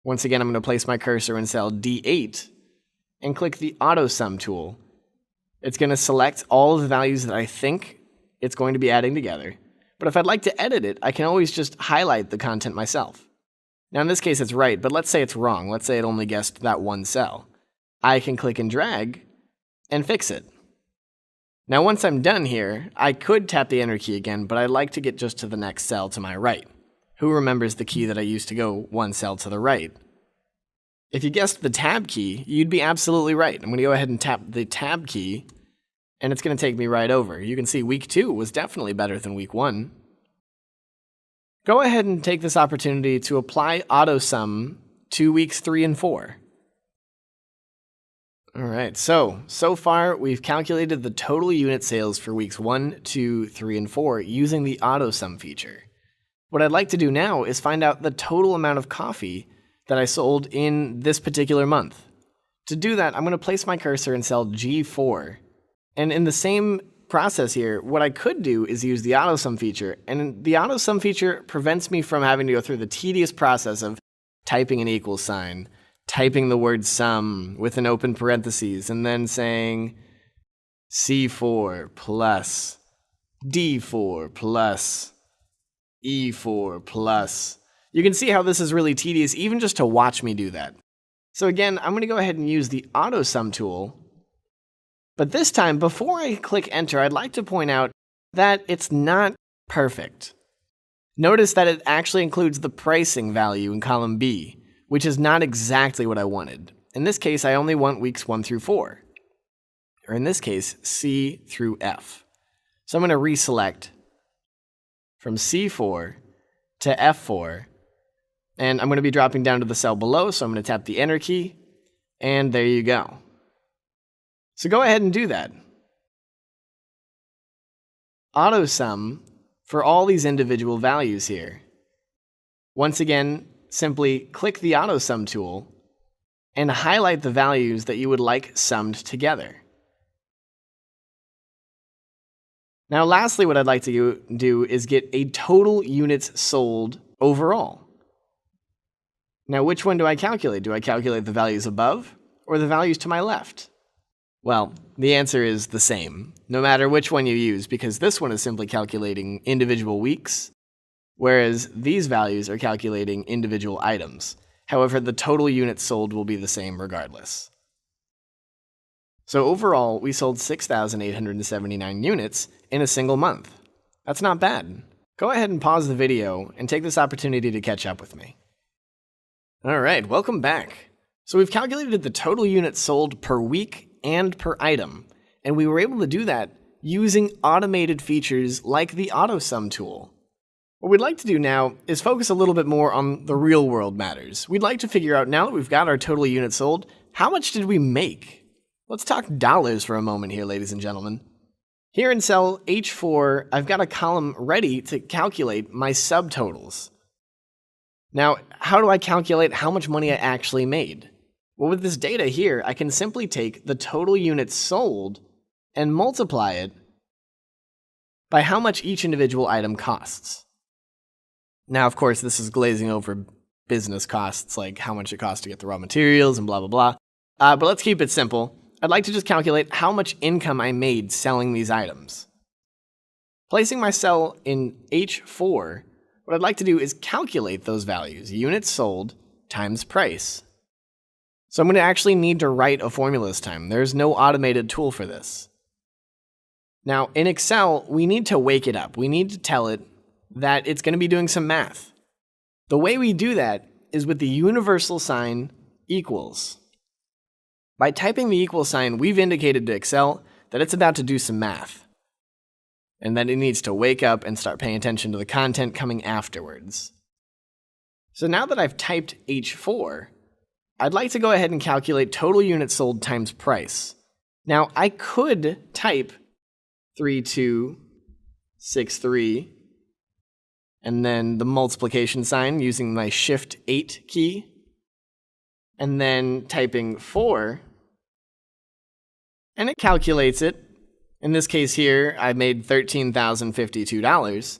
Once again, I'm going to place my cursor in cell D8 and click the AutoSum tool. It's going to select all of the values that I think it's going to be adding together. But if I'd like to edit it, I can always just highlight the content myself. Now in this case it's right, but let's say it's wrong. Let's say it only guessed that one cell. I can click and drag and fix it. Now once I'm done here, I could tap the Enter key again, but I'd like to get just to the next cell to my right. Who remembers the key that I used to go one cell to the right? If you guessed the Tab key, you'd be absolutely right. I'm going to go ahead and tap the Tab key, and it's going to take me right over. You can see week 2 was definitely better than week 1. Go ahead and take this opportunity to apply AutoSum to weeks 3 and 4. All right, so far we've calculated the total unit sales for weeks 1, 2, 3, and 4 using the AutoSum feature. What I'd like to do now is find out the total amount of coffee that I sold in this particular month. To do that, I'm going to place my cursor in cell G4. And in the same process here, what I could do is use the AutoSum feature. And the AutoSum feature prevents me from having to go through the tedious process of typing an equal sign, typing the word sum with an open parentheses, and then saying C4 plus D4 plus E4 plus. You can see how this is really tedious even just to watch me do that. So again, I'm going to go ahead and use the AutoSum tool. But this time, before I click Enter, I'd like to point out that it's not perfect. Notice that it actually includes the pricing value in column B, which is not exactly what I wanted. In this case, I only want weeks 1 through 4. Or in this case, C through F. So I'm going to reselect from C4 to F4. And I'm going to be dropping down to the cell below, so I'm going to tap the Enter key, and there you go. So go ahead and do that. AutoSum for all these individual values here. Once again, simply click the AutoSum tool and highlight the values that you would like summed together. Now, lastly, what I'd like to do is get a total units sold overall. Now, which one do I calculate? Do I calculate the values above or the values to my left? Well, the answer is the same, no matter which one you use, because this one is simply calculating individual weeks, whereas these values are calculating individual items. However, the total units sold will be the same regardless. So overall, we sold 6,879 units in a single month. That's not bad. Go ahead and pause the video and take this opportunity to catch up with me. All right, welcome back. So we've calculated the total units sold per week and per item, and we were able to do that using automated features like the AutoSum tool. What we'd like to do now is focus a little bit more on the real world matters. We'd like to figure out, now that we've got our total units sold, how much did we make? Let's talk dollars for a moment here, ladies and gentlemen. Here in cell H4, I've got a column ready to calculate my subtotals. Now, how do I calculate how much money I actually made? Well, with this data here, I can simply take the total units sold and multiply it by how much each individual item costs. Now, of course, this is glazing over business costs, like how much it costs to get the raw materials and blah, blah, blah. But let's keep it simple. I'd like to just calculate how much income I made selling these items. Placing my cell in H4, what I'd like to do is calculate those values, units sold times price. So I'm going to actually need to write a formula this time. There's no automated tool for this. Now, in Excel, we need to wake it up. We need to tell it that it's going to be doing some math. The way we do that is with the universal sign equals. By typing the equal sign, we've indicated to Excel that it's about to do some math, and that it needs to wake up and start paying attention to the content coming afterwards. So now that I've typed H4, I'd like to go ahead and calculate total units sold times price. Now, I could type 3263 and then the multiplication sign using my Shift 8 key, and then typing 4, and it calculates it. In this case here, I made $13,052.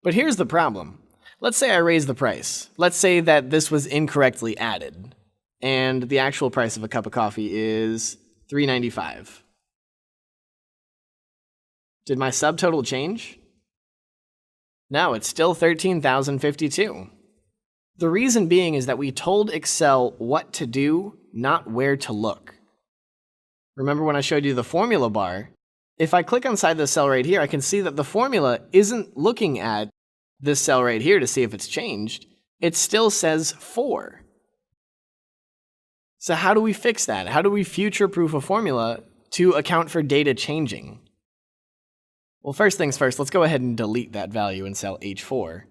But here's the problem. Let's say I raise the price. Let's say that this was incorrectly added, and the actual price of a cup of coffee is $3.95. Did my subtotal change? No, it's still $13,052. The reason being is that we told Excel what to do, not where to look. Remember when I showed you the formula bar? If I click inside this cell right here, I can see that the formula isn't looking at this cell right here to see if it's changed. It still says 4. So how do we fix that? How do we future-proof a formula to account for data changing? Well, first things first, let's go ahead and delete that value in cell H4.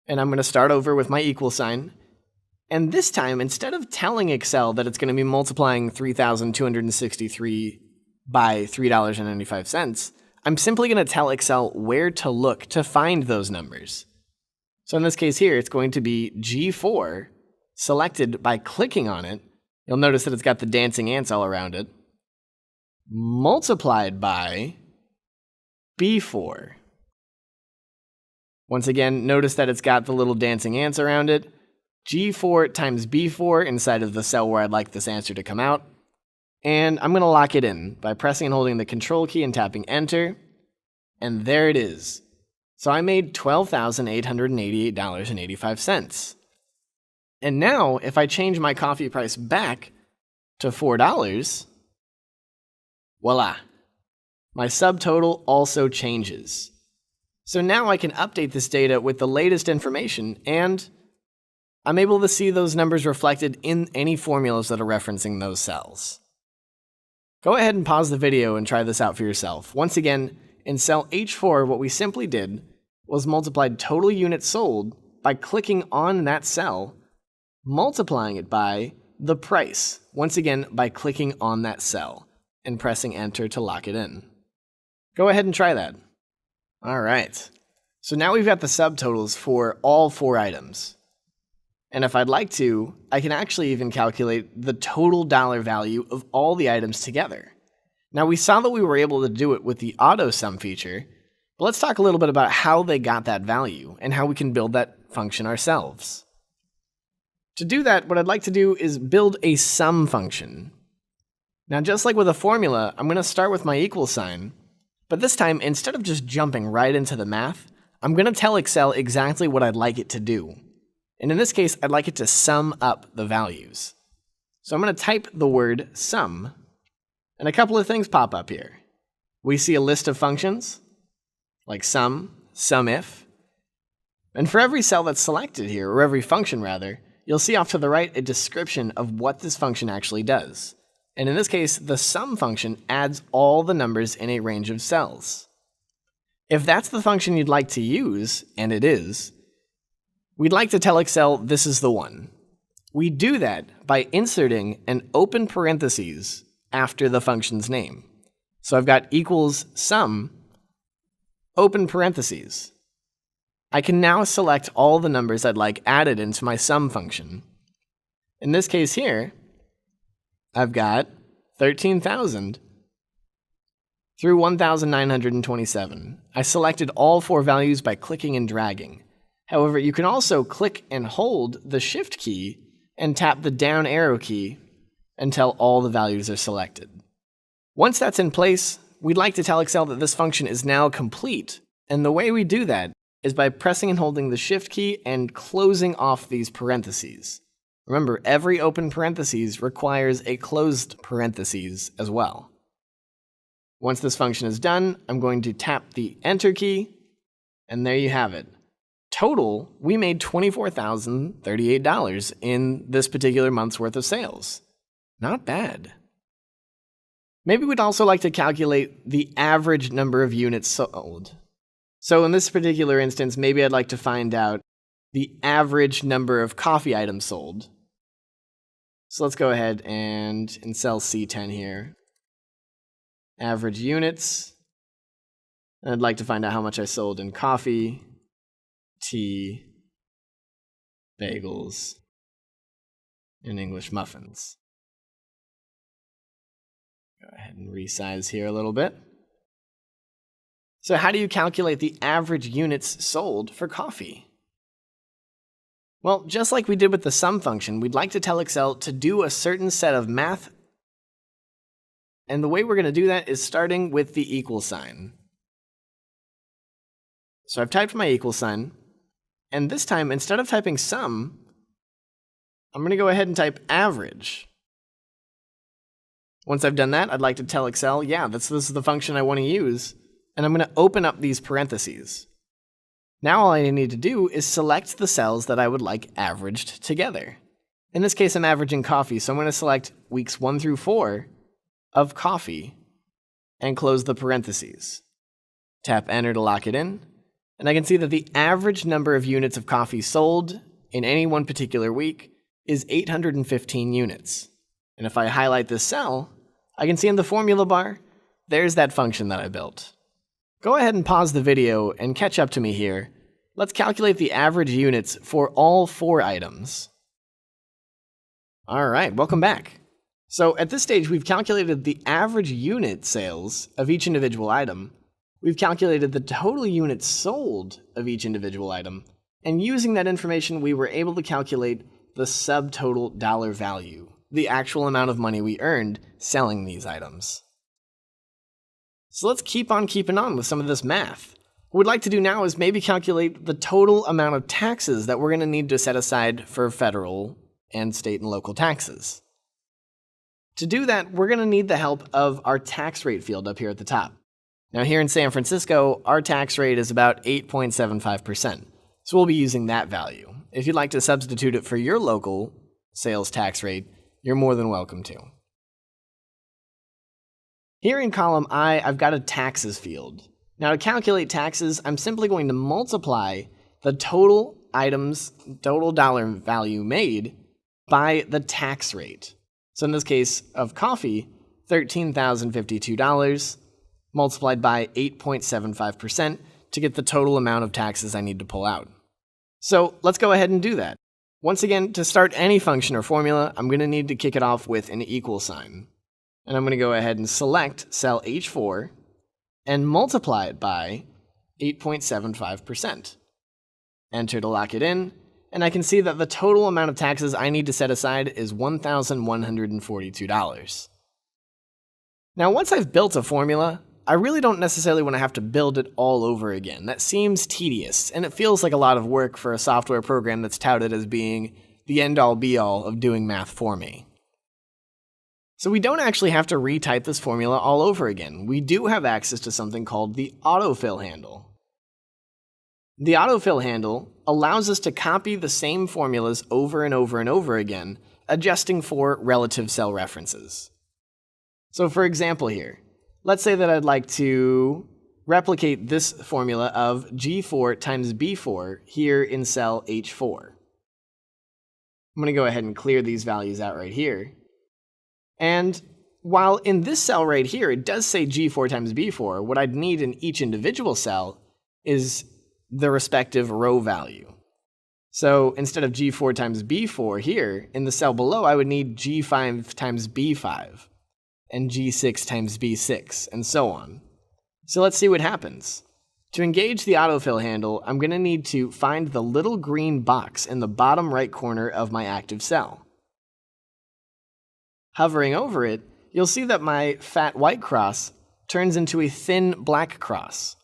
And I'm going to start over with my equal sign. And this time, instead of telling Excel that it's going to be multiplying 3,263 by $3.95, I'm simply going to tell Excel where to look to find those numbers. So in this case here, it's going to be G4, selected by clicking on it. You'll notice that it's got the dancing ants all around it, multiplied by B4. Once again, notice that it's got the little dancing ants around it. G4 times B4 inside of the cell where I'd like this answer to come out. And I'm going to lock it in by pressing and holding the Control key and tapping Enter. And there it is. So I made $12,888.85. And now, if I change my coffee price back to $4, voila, my subtotal also changes. So now I can update this data with the latest information, and I'm able to see those numbers reflected in any formulas that are referencing those cells. Go ahead and pause the video and try this out for yourself. Once again, in cell H4, what we simply did was multiplied total units sold by clicking on that cell, multiplying it by the price, once again by clicking on that cell and pressing Enter to lock it in. Go ahead and try that. All right, so now we've got the subtotals for all 4 items. And if I'd like to, I can actually even calculate the total dollar value of all the items together. Now we saw that we were able to do it with the auto sum feature, but let's talk a little bit about how they got that value and how we can build that function ourselves. To do that, what I'd like to do is build a sum function. Now just like with a formula, I'm going to start with my equal sign, but this time instead of just jumping right into the math, I'm going to tell Excel exactly what I'd like it to do. And in this case, I'd like it to sum up the values. So I'm going to type the word sum, and a couple of things pop up here. We see a list of functions, like sum, SUMIF, and for every cell that's selected here, or every function rather, you'll see off to the right a description of what this function actually does. And in this case, the sum function adds all the numbers in a range of cells. If that's the function you'd like to use, and it is, we'd like to tell Excel this is the one. We do that by inserting an open parentheses after the function's name. So I've got equals sum, open parentheses. I can now select all the numbers I'd like added into my sum function. In this case here, I've got 13,000 through 1,927. I selected all four values by clicking and dragging. However, you can also click and hold the Shift key and tap the down arrow key until all the values are selected. Once that's in place, we'd like to tell Excel that this function is now complete, and the way we do that is by pressing and holding the Shift key and closing off these parentheses. Remember, every open parentheses requires a closed parentheses as well. Once this function is done, I'm going to tap the Enter key, and there you have it. Total, we made $24,038 in this particular month's worth of sales. Not bad. Maybe we'd also like to calculate the average number of units sold. So in this particular instance, maybe I'd like to find out the average number of coffee items sold. So let's go ahead and in cell C10 here, average units. And I'd like to find out how much I sold in coffee, tea, bagels, and English muffins. Go ahead and resize here a little bit. So how do you calculate the average units sold for coffee? Well, just like we did with the sum function, we'd like to tell Excel to do a certain set of math. And the way we're going to do that is starting with the equal sign. So I've typed my equal sign. And this time, instead of typing sum, I'm going to go ahead and type average. Once I've done that, I'd like to tell Excel, yeah, this is the function I want to use. And I'm going to open up these parentheses. Now all I need to do is select the cells that I would like averaged together. In this case, I'm averaging coffee, so I'm going to select weeks 1 through 4 of coffee and close the parentheses. Tap Enter to lock it in, and I can see that the average number of units of coffee sold in any one particular week is 815 units. And if I highlight this cell, I can see in the formula bar, there's that function that I built. Go ahead and pause the video and catch up to me here. Let's calculate the average units for all 4 items. All right, welcome back. So at this stage, we've calculated the average unit sales of each individual item. We've calculated the total units sold of each individual item. And using that information, we were able to calculate the subtotal dollar value, the actual amount of money we earned selling these items. So let's keep on keeping on with some of this math. What we'd like to do now is maybe calculate the total amount of taxes that we're going to need to set aside for federal and state and local taxes. To do that, we're going to need the help of our tax rate field up here at the top. Now here in San Francisco, our tax rate is about 8.75%. So we'll be using that value. If you'd like to substitute it for your local sales tax rate, you're more than welcome to. Here in column I, I've got a taxes field. Now to calculate taxes, I'm simply going to multiply the total items, total dollar value made by the tax rate. So in this case of coffee, $13,052 multiplied by 8.75% to get the total amount of taxes I need to pull out. So let's go ahead and do that. Once again, to start any function or formula, I'm going to need to kick it off with an equal sign. And I'm going to go ahead and select cell H4 and multiply it by 8.75%. Enter to lock it in, and I can see that the total amount of taxes I need to set aside is $1,142. Now, once I've built a formula, I really don't necessarily want to have to build it all over again. That seems tedious, and it feels like a lot of work for a software program that's touted as being the end-all be-all of doing math for me. So we don't actually have to retype this formula all over again. We do have access to something called the autofill handle. The autofill handle allows us to copy the same formulas over and over and over again, adjusting for relative cell references. So for example here, let's say that I'd like to replicate this formula of G4 times B4 here in cell H4. I'm going to go ahead and clear these values out right here. And while in this cell right here, it does say G4 times B4, what I'd need in each individual cell is the respective row value. So instead of G4 times B4 here, in the cell below, I would need G5 times B5, and G6 times B6, and so on. So let's see what happens. To engage the autofill handle, I'm going to need to find the little green box in the bottom right corner of my active cell. Hovering over it, you'll see that my fat white cross turns into a thin black cross.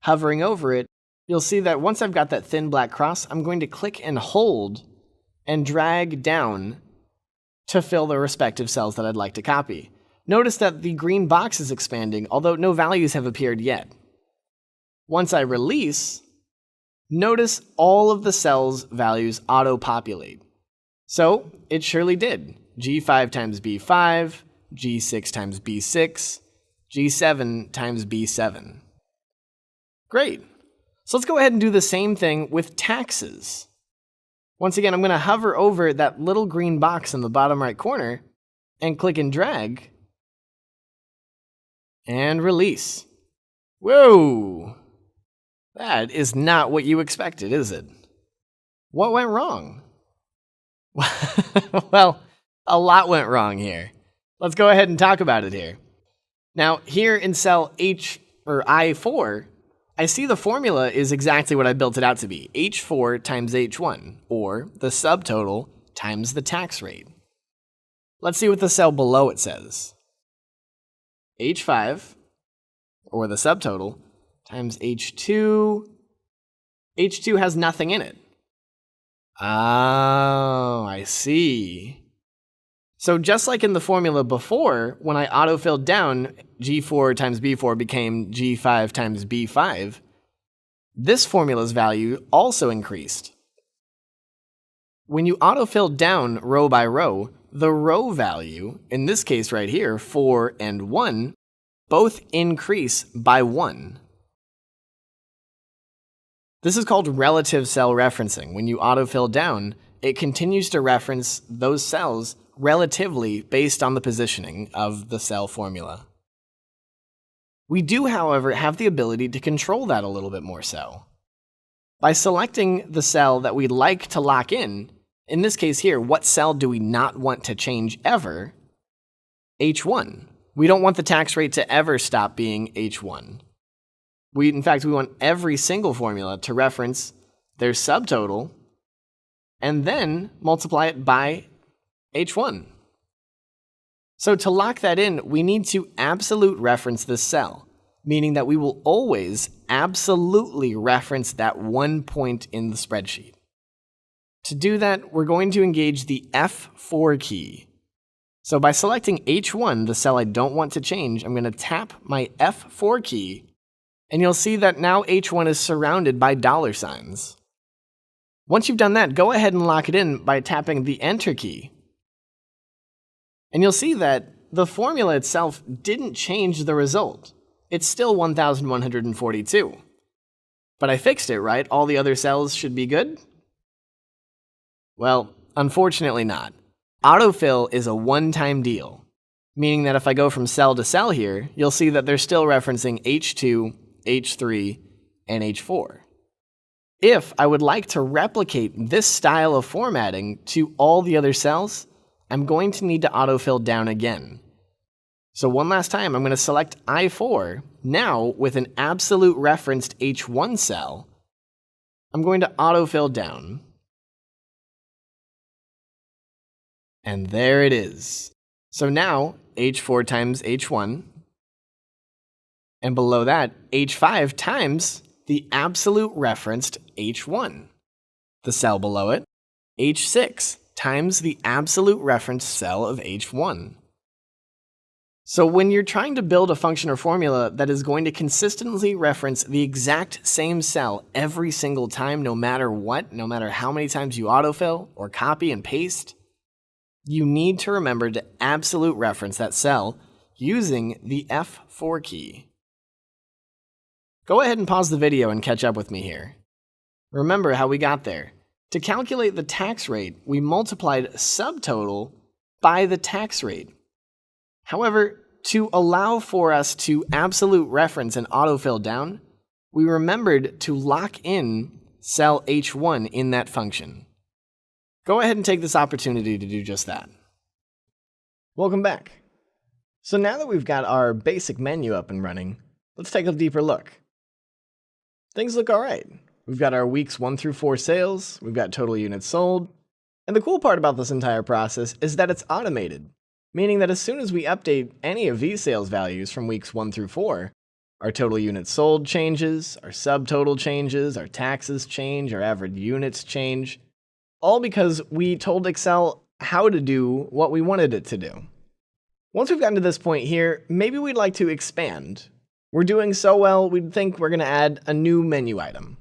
Hovering over it, you'll see that once I've got that thin black cross, I'm going to click and hold and drag down to fill the respective cells that I'd like to copy. Notice that the green box is expanding, although no values have appeared yet. Once I release, notice all of the cells' values auto-populate. So it surely did. G5 times B5, G6 times B6, G7 times B7. Great. So let's go ahead and do the same thing with taxes. Once again, I'm going to hover over that little green box in the bottom right corner and click and drag and release. Whoa! That is not what you expected, is it? What went wrong? Well, a lot went wrong here. Let's go ahead and talk about it here. Now, here in cell I4, I see the formula is exactly what I built it out to be. H4 times H1, or the subtotal times the tax rate. Let's see what the cell below it says. H5, or the subtotal, times H2. H2 has nothing in it. Oh, I see. So just like in the formula before, when I autofilled down, G4 times B4 became G5 times B5, this formula's value also increased. When you autofill down row by row, the row value, in this case right here, 4 and 1, both increase by 1. This is called relative cell referencing. When you autofill down, it continues to reference those cells relatively based on the positioning of the cell formula. We do, however, have the ability to control that a little bit more so. By selecting the cell that we'd like to lock in this case here, what cell do we not want to change ever? H1. We don't want the tax rate to ever stop being H1. In fact, we want every single formula to reference their subtotal and then multiply it by H1. So to lock that in, we need to absolute reference this cell, meaning that we will always absolutely reference that one point in the spreadsheet. To do that, we're going to engage the F4 key. So by selecting H1, the cell I don't want to change, I'm going to tap my F4 key, and you'll see that now H1 is surrounded by dollar signs. Once you've done that, go ahead and lock it in by tapping the Enter key. And you'll see that the formula itself didn't change the result. It's still 1,142. But I fixed it, right? All the other cells should be good? Well, unfortunately not. Autofill is a one-time deal, meaning that if I go from cell to cell here, you'll see that they're still referencing H2, H3, and H4. If I would like to replicate this style of formatting to all the other cells, I'm going to need to autofill down again. So one last time, I'm going to select I4. Now, with an absolute referenced H1 cell, I'm going to autofill down. And there it is. So now, H4 times H1, and below that, H5 times the absolute referenced H1. The cell below it, H6 times the absolute referenced cell of H1. So when you're trying to build a function or formula that is going to consistently reference the exact same cell every single time, no matter what, no matter how many times you autofill or copy and paste, you need to remember to absolute reference that cell using the F4 key. Go ahead and pause the video and catch up with me here. Remember how we got there. To calculate the tax rate, we multiplied subtotal by the tax rate. However, to allow for us to absolute reference and autofill down, we remembered to lock in cell H1 in that function. Go ahead and take this opportunity to do just that. Welcome back. So now that we've got our basic menu up and running, let's take a deeper look. Things look alright. We've got our weeks 1 through 4 sales, we've got total units sold, and the cool part about this entire process is that it's automated, meaning that as soon as we update any of these sales values from weeks 1 through 4, our total units sold changes, our subtotal changes, our taxes change, our average units change, all because we told Excel how to do what we wanted it to do. Once we've gotten to this point here, maybe we'd like to expand. We're doing so well, we'd think we're going to add a new menu item.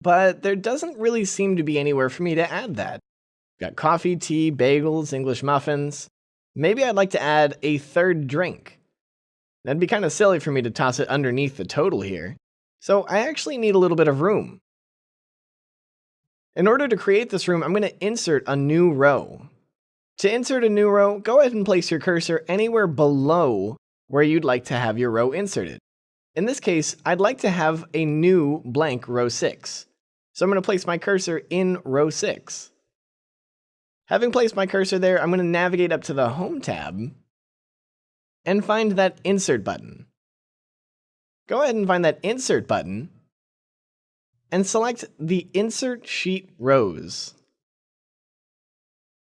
But there doesn't really seem to be anywhere for me to add that. We've got coffee, tea, bagels, English muffins. Maybe I'd like to add a third drink. That'd be kind of silly for me to toss it underneath the total here. So I actually need a little bit of room. In order to create this room, I'm going to insert a new row. To insert a new row, go ahead and place your cursor anywhere below where you'd like to have your row inserted. In this case, I'd like to have a new blank row 6. So I'm going to place my cursor in row 6. Having placed my cursor there, I'm going to navigate up to the Home tab and find that Insert button. Go ahead and find that Insert button and select the Insert Sheet Rows.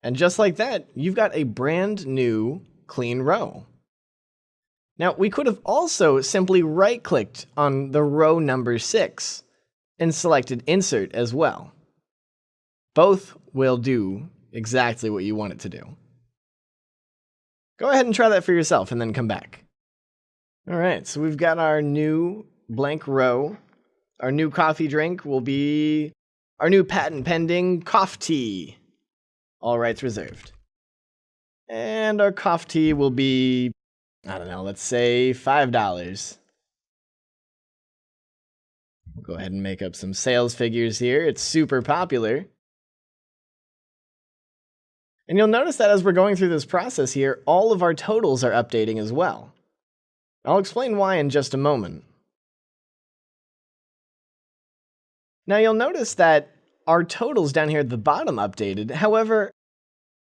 And just like that, you've got a brand new clean row. Now, we could have also simply right-clicked on the row number 6 and selected Insert as well. Both will do exactly what you want it to do. Go ahead and try that for yourself and then come back. All right, so we've got our new blank row. Our new coffee drink will be our new patent pending cough tea. All rights reserved. And our cough tea will be, I don't know, let's say $5. We'll go ahead and make up some sales figures here. It's super popular. And you'll notice that as we're going through this process here, all of our totals are updating as well. I'll explain why in just a moment. Now you'll notice that our totals down here at the bottom updated. However,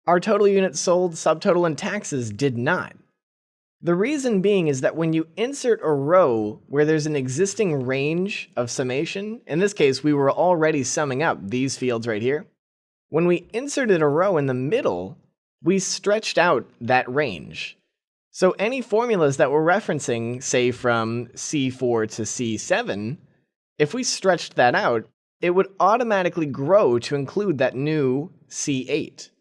our total units sold, subtotal, and taxes did not. The reason being is that when you insert a row where there's an existing range of summation, in this case we were already summing up these fields right here, when we inserted a row in the middle, we stretched out that range. So any formulas that we're referencing, say from C4 to C7, if we stretched that out, it would automatically grow to include that new C8.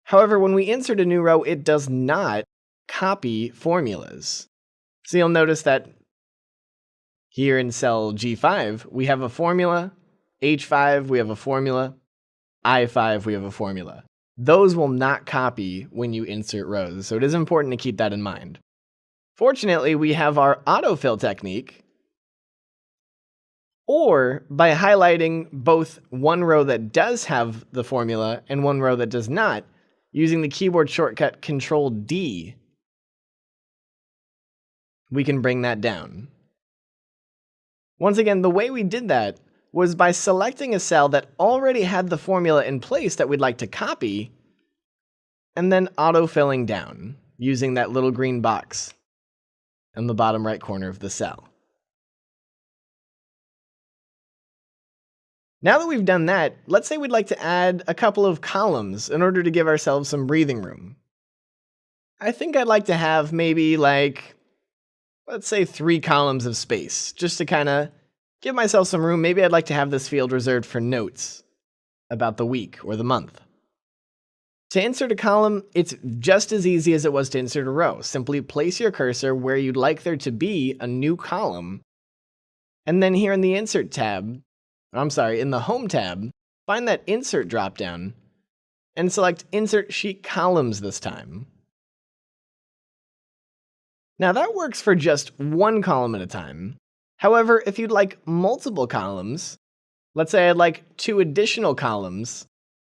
However, when we insert a new row, it does not copy formulas. So you'll notice that here in cell G5, we have a formula, H5, we have a formula, I5, we have a formula. Those will not copy when you insert rows, so it is important to keep that in mind. Fortunately, we have our autofill technique, or by highlighting both one row that does have the formula and one row that does not, using the keyboard shortcut Control-D, we can bring that down. Once again, the way we did that was by selecting a cell that already had the formula in place that we'd like to copy, and then autofilling down, using that little green box in the bottom right corner of the cell. Now that we've done that, let's say we'd like to add a couple of columns in order to give ourselves some breathing room. I think I'd like to have maybe let's say 3 columns of space, just to kind of give myself some room. Maybe I'd like to have this field reserved for notes about the week or the month. To insert a column, it's just as easy as it was to insert a row. Simply place your cursor where you'd like there to be a new column, and then here in the Insert tab, in the Home tab, find that Insert dropdown, and select Insert Sheet Columns this time. Now that works for just one column at a time. However, if you'd like multiple columns, let's say I'd like 2 additional columns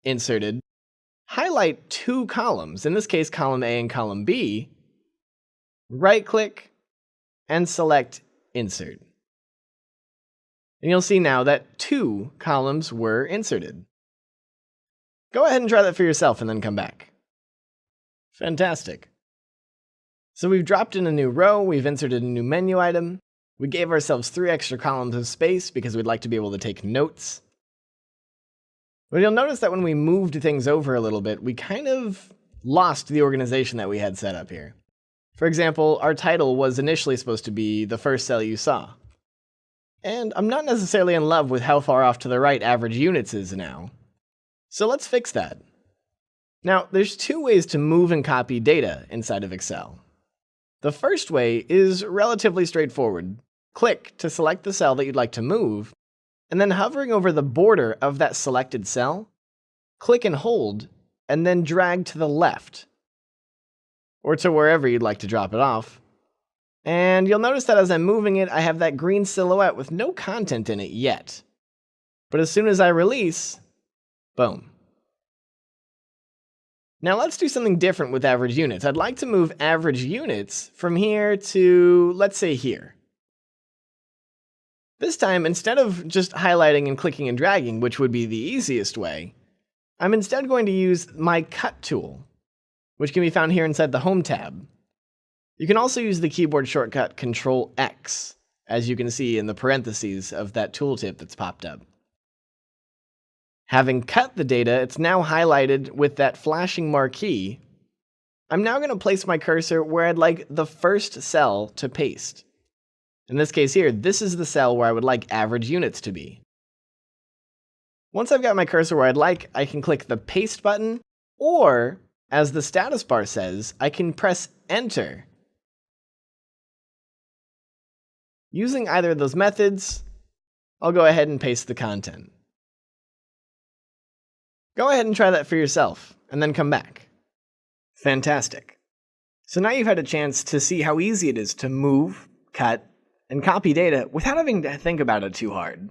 inserted, highlight 2 columns, in this case column A and column B, right-click, and select Insert. And you'll see now that 2 columns were inserted. Go ahead and try that for yourself and then come back. Fantastic. So we've dropped in a new row, we've inserted a new menu item, we gave ourselves 3 extra columns of space because we'd like to be able to take notes. But you'll notice that when we moved things over a little bit, we kind of lost the organization that we had set up here. For example, our title was initially supposed to be the first cell you saw. And I'm not necessarily in love with how far off to the right average units is now. So let's fix that. Now, there's 2 ways to move and copy data inside of Excel. The first way is relatively straightforward. Click to select the cell that you'd like to move, and then hovering over the border of that selected cell, click and hold, and then drag to the left, or to wherever you'd like to drop it off. And you'll notice that as I'm moving it, I have that green silhouette with no content in it yet. But as soon as I release, boom. Now let's do something different with average units. I'd like to move average units from here to, let's say, here. This time, instead of just highlighting and clicking and dragging, which would be the easiest way, I'm instead going to use my Cut tool, which can be found here inside the Home tab. You can also use the keyboard shortcut Control-X, as you can see in the parentheses of that tooltip that's popped up. Having cut the data, it's now highlighted with that flashing marquee. I'm now going to place my cursor where I'd like the first cell to paste. In this case here, this is the cell where I would like average units to be. Once I've got my cursor where I'd like, I can click the Paste button, or, as the status bar says, I can press Enter. Using either of those methods, I'll go ahead and paste the content. Go ahead and try that for yourself, and then come back. Fantastic. So now you've had a chance to see how easy it is to move, cut, and copy data without having to think about it too hard.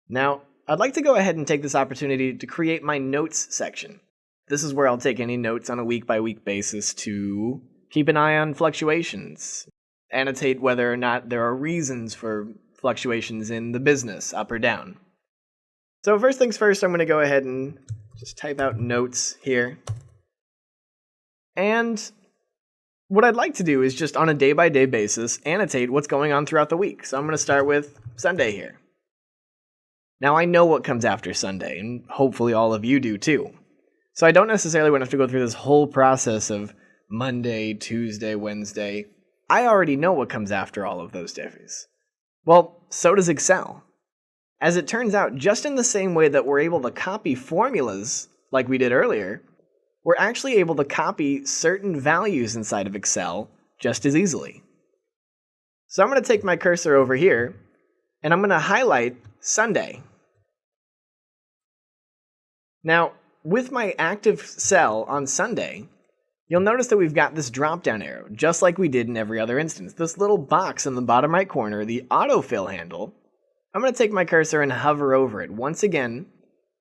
Now, I'd like to go ahead and take this opportunity to create my notes section. This is where I'll take any notes on a week-by-week basis to keep an eye on fluctuations, annotate whether or not there are reasons for fluctuations in the business, up or down. So first things first, I'm going to go ahead and just type out notes here. And what I'd like to do is just on a day-by-day basis annotate what's going on throughout the week. So I'm going to start with Sunday here. Now I know what comes after Sunday, and hopefully all of you do too. So I don't necessarily want to have to go through this whole process of Monday, Tuesday, Wednesday. I already know what comes after all of those days. Well, so does Excel. As it turns out, just in the same way that we're able to copy formulas like we did earlier, we're actually able to copy certain values inside of Excel just as easily. So I'm going to take my cursor over here, and I'm going to highlight Sunday. Now, with my active cell on Sunday, you'll notice that we've got this drop-down arrow, just like we did in every other instance. This little box in the bottom right corner, the autofill handle, I'm going to take my cursor and hover over it. Once again,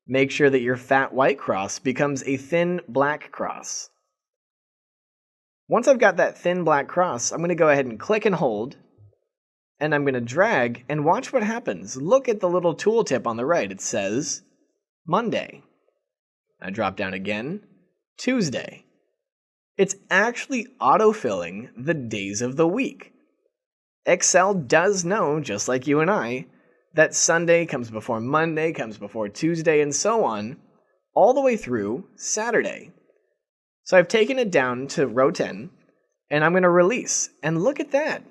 make sure that your fat white cross becomes a thin black cross. Once I've got that thin black cross, I'm going to go ahead and click and hold, and I'm going to drag, and watch what happens. Look at the little tooltip on the right. It says Monday. I drop down again, Tuesday. It's actually autofilling the days of the week. Excel does know, just like you and I, that Sunday comes before Monday, comes before Tuesday, and so on, all the way through Saturday. So I've taken it down to row 10, and I'm going to release. And look at that.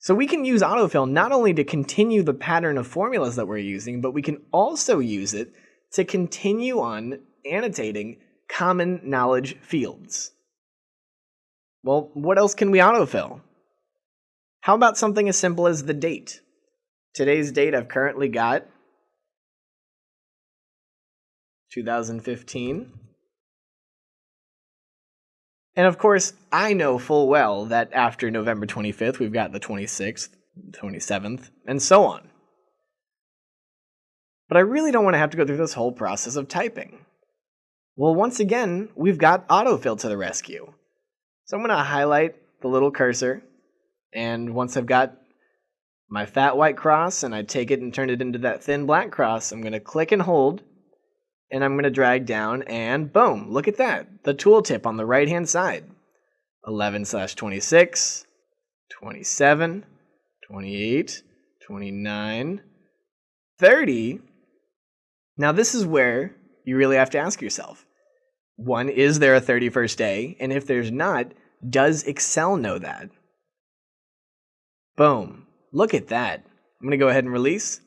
So we can use autofill not only to continue the pattern of formulas that we're using, but we can also use it to continue on annotating common knowledge fields. Well, what else can we autofill? How about something as simple as the date? Today's date I've currently got 2015. And of course, I know full well that after November 25th, we've got the 26th, 27th, and so on. But I really don't want to have to go through this whole process of typing. Well, once again, we've got autofill to the rescue. So I'm going to highlight the little cursor, and once I've got my fat white cross and I take it and turn it into that thin black cross, I'm going to click and hold, and I'm going to drag down, and boom, look at that. The tooltip on the right-hand side. 11/26, 27, 28, 29, 30. Now this is where you really have to ask yourself, one, is there a 31st day? And if there's not, does Excel know that? Boom. Look at that. I'm going to go ahead and release.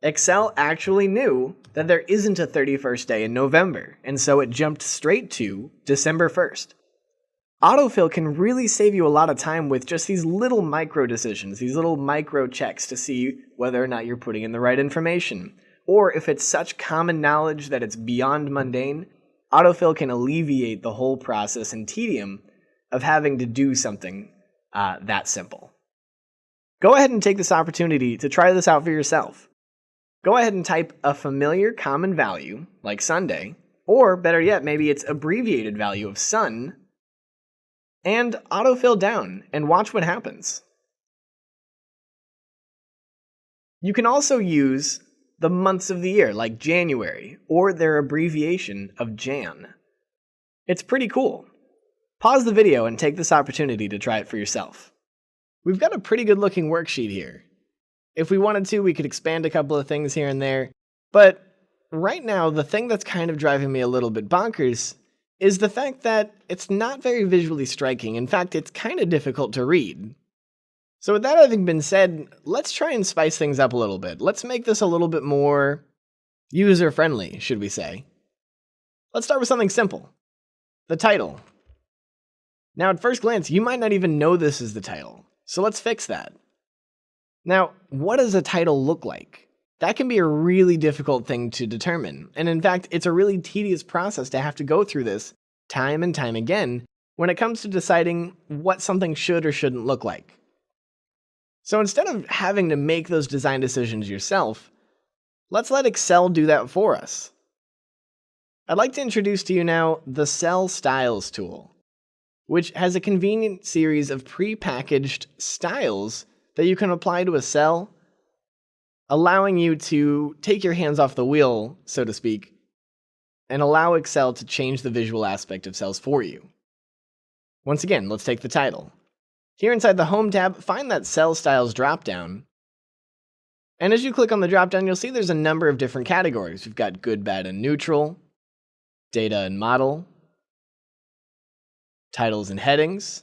Excel actually knew that there isn't a 31st day in November, and so it jumped straight to December 1st. Autofill can really save you a lot of time with just these little micro decisions, these little micro checks to see whether or not you're putting in the right information. Or if it's such common knowledge that it's beyond mundane, autofill can alleviate the whole process and tedium of having to do something that simple. Go ahead and take this opportunity to try this out for yourself. Go ahead and type a familiar common value, like Sunday, or better yet, maybe it's abbreviated value of sun, and autofill down and watch what happens. You can also use the months of the year, like January, or their abbreviation of Jan. It's pretty cool. Pause the video and take this opportunity to try it for yourself. We've got a pretty good looking worksheet here. If we wanted to, we could expand a couple of things here and there, but right now, the thing that's kind of driving me a little bit bonkers is the fact that it's not very visually striking. In fact, it's kind of difficult to read. So with that having been said, let's try and spice things up a little bit. Let's make this a little bit more user-friendly, should we say. Let's start with something simple. The title. Now, at first glance, you might not even know this is the title, so let's fix that. Now, what does a title look like? That can be a really difficult thing to determine, and in fact, it's a really tedious process to have to go through this time and time again when it comes to deciding what something should or shouldn't look like. So instead of having to make those design decisions yourself, let's let Excel do that for us. I'd like to introduce to you now the Cell Styles tool, which has a convenient series of pre-packaged styles that you can apply to a cell, allowing you to take your hands off the wheel, so to speak, and allow Excel to change the visual aspect of cells for you. Once again, let's take the title. Here inside the Home tab, find that Cell Styles dropdown. And as you click on the dropdown, you'll see there's a number of different categories. We've got good, bad, and neutral, data and model, titles and headings,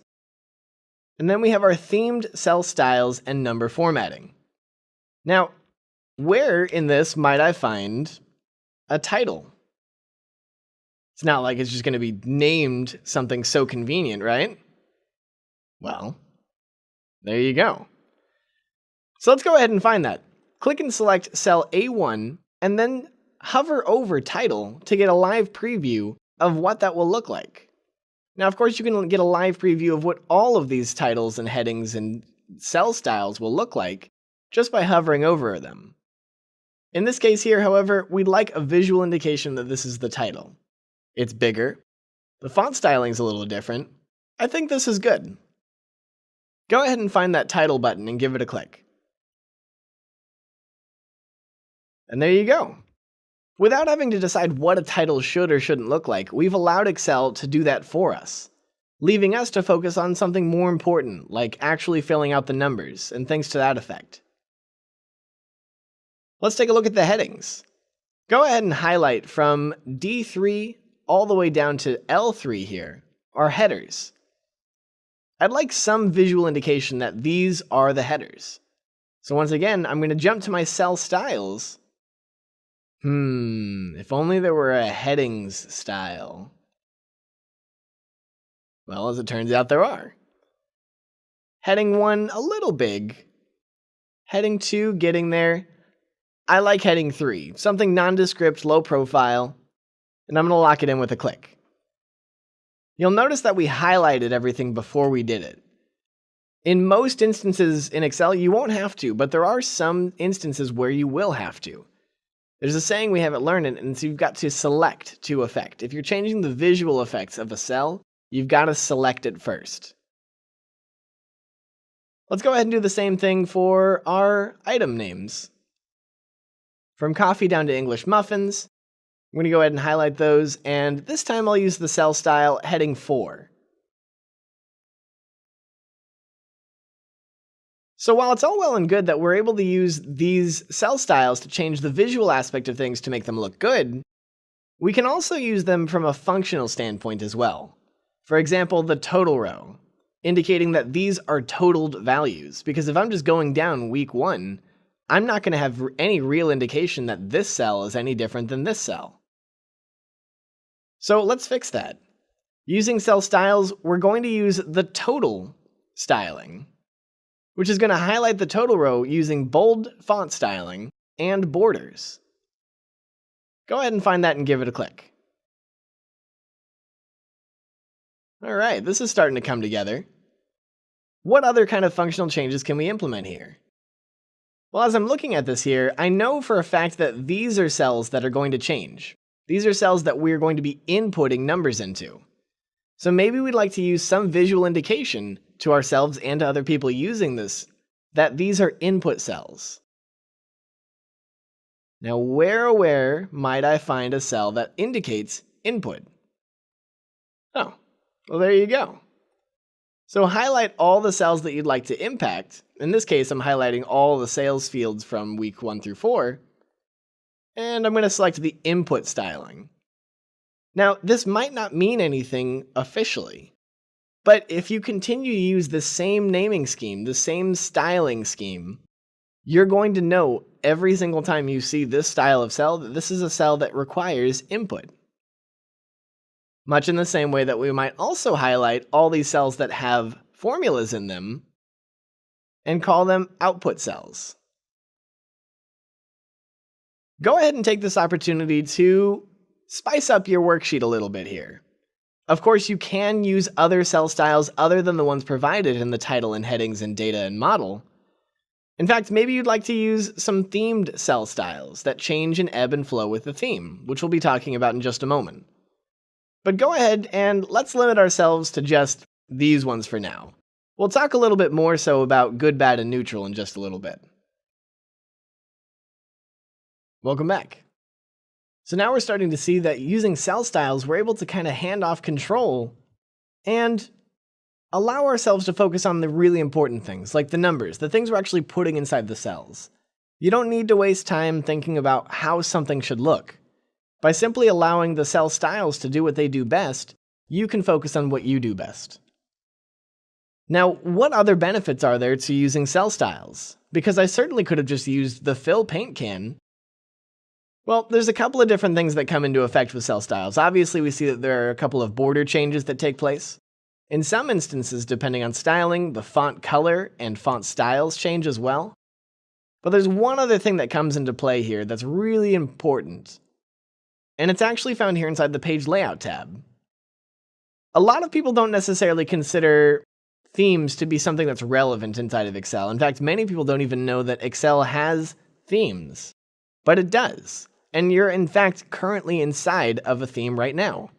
and then we have our themed cell styles and number formatting. Now, where in this might I find a title? It's not like it's just going to be named something so convenient, right? Well, there you go. So let's go ahead and find that. Click and select cell A1, and then hover over title to get a live preview of what that will look like. Now, of course, you can get a live preview of what all of these titles and headings and cell styles will look like just by hovering over them. In this case here, however, we'd like a visual indication that this is the title. It's bigger. The font styling's a little different. I think this is good. Go ahead and find that title button and give it a click. And there you go. Without having to decide what a title should or shouldn't look like, we've allowed Excel to do that for us, leaving us to focus on something more important, like actually filling out the numbers and things to that effect. Let's take a look at the headings. Go ahead and highlight from D3 all the way down to L3 here, our headers. I'd like some visual indication that these are the headers. So once again, I'm going to jump to my cell styles. If only there were a headings style. Well, as it turns out, there are. Heading 1, a little big. Heading 2, getting there. I like heading 3, something nondescript, low profile, and I'm going to lock it in with a click. You'll notice that we highlighted everything before we did it. In most instances in Excel, you won't have to, but there are some instances where you will have to. There's a saying we haven't learned, and so you've got to select to effect. If you're changing the visual effects of a cell, you've got to select it first. Let's go ahead and do the same thing for our item names. From coffee down to English muffins, I'm going to go ahead and highlight those, and this time I'll use the cell style heading 4. So while it's all well and good that we're able to use these cell styles to change the visual aspect of things to make them look good, we can also use them from a functional standpoint as well. For example, the total row, indicating that these are totaled values, because if I'm just going down week 1, I'm not going to have any real indication that this cell is any different than this cell. So let's fix that. Using cell styles, we're going to use the total styling, which is going to highlight the total row using bold font styling and borders. Go ahead and find that and give it a click. All right, this is starting to come together. What other kind of functional changes can we implement here? Well, as I'm looking at this here, I know for a fact that these are cells that are going to change. These are cells that we're going to be inputting numbers into. So maybe we'd like to use some visual indication to ourselves and to other people using this, that these are input cells. Now, where might I find a cell that indicates input? Oh, well, there you go. So highlight all the cells that you'd like to impact. In this case, I'm highlighting all the sales fields from week 1 through 4. And I'm going to select the input styling. Now, this might not mean anything officially, but if you continue to use the same naming scheme, the same styling scheme, you're going to know every single time you see this style of cell that this is a cell that requires input. Much in the same way that we might also highlight all these cells that have formulas in them and call them output cells. Go ahead and take this opportunity to spice up your worksheet a little bit here. Of course, you can use other cell styles other than the ones provided in the title and headings and data and model. In fact, maybe you'd like to use some themed cell styles that change and ebb and flow with the theme, which we'll be talking about in just a moment. But go ahead and let's limit ourselves to just these ones for now. We'll talk a little bit more so about good, bad, and neutral in just a little bit. Welcome back. So now we're starting to see that using cell styles, we're able to kind of hand off control and allow ourselves to focus on the really important things, like the numbers, the things we're actually putting inside the cells. You don't need to waste time thinking about how something should look. By simply allowing the cell styles to do what they do best, you can focus on what you do best. Now, what other benefits are there to using cell styles? Because I certainly could have just used the fill paint can. Well, there's a couple of different things that come into effect with cell styles. Obviously, we see that there are a couple of border changes that take place. In some instances, depending on styling, the font color and font styles change as well. But there's one other thing that comes into play here that's really important. And it's actually found here inside the Page Layout tab. A lot of people don't necessarily consider themes to be something that's relevant inside of Excel. In fact, many people don't even know that Excel has themes. But it does. And you're in fact currently inside of a theme right now.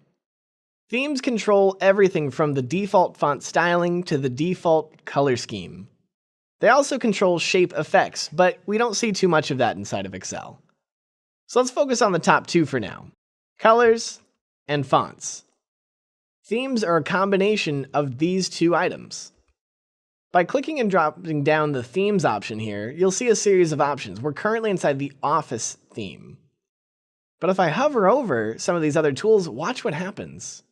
Themes control everything from the default font styling to the default color scheme. They also control shape effects, but we don't see too much of that inside of Excel. So let's focus on the top two for now: colors and fonts. Themes are a combination of these two items. By clicking and dropping down the themes option here, you'll see a series of options. We're currently inside the Office theme. But if I hover over some of these other tools, watch what happens.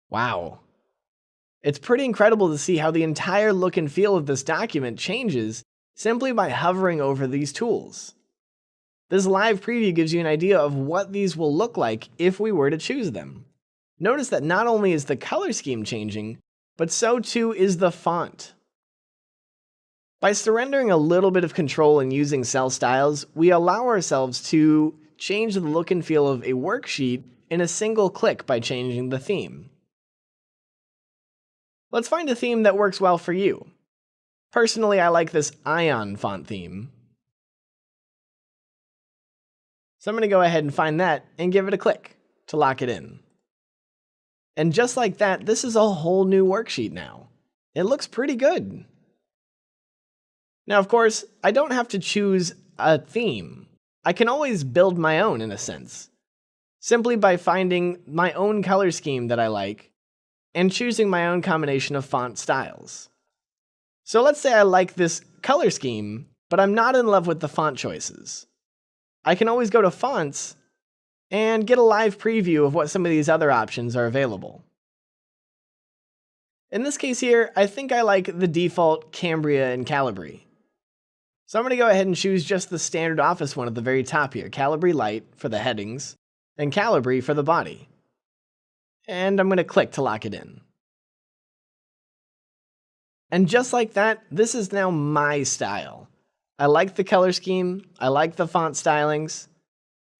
Wow. It's pretty incredible to see how the entire look and feel of this document changes simply by hovering over these tools. This live preview gives you an idea of what these will look like if we were to choose them. Notice that not only is the color scheme changing, but so too is the font. By surrendering a little bit of control and using cell styles, we allow ourselves to change the look and feel of a worksheet in a single click by changing the theme. Let's find a theme that works well for you. Personally, I like this Ion font theme. So I'm going to go ahead and find that and give it a click to lock it in. And just like that, this is a whole new worksheet now. It looks pretty good. Now, of course, I don't have to choose a theme. I can always build my own in a sense, simply by finding my own color scheme that I like and choosing my own combination of font styles. So let's say I like this color scheme, but I'm not in love with the font choices. I can always go to Fonts and get a live preview of what some of these other options are available. In this case here, I think I like the default Cambria and Calibri. So I'm going to go ahead and choose just the standard Office one at the very top here, Calibri Light for the headings, and Calibri for the body. And I'm going to click to lock it in. And just like that, this is now my style. I like the color scheme, I like the font stylings,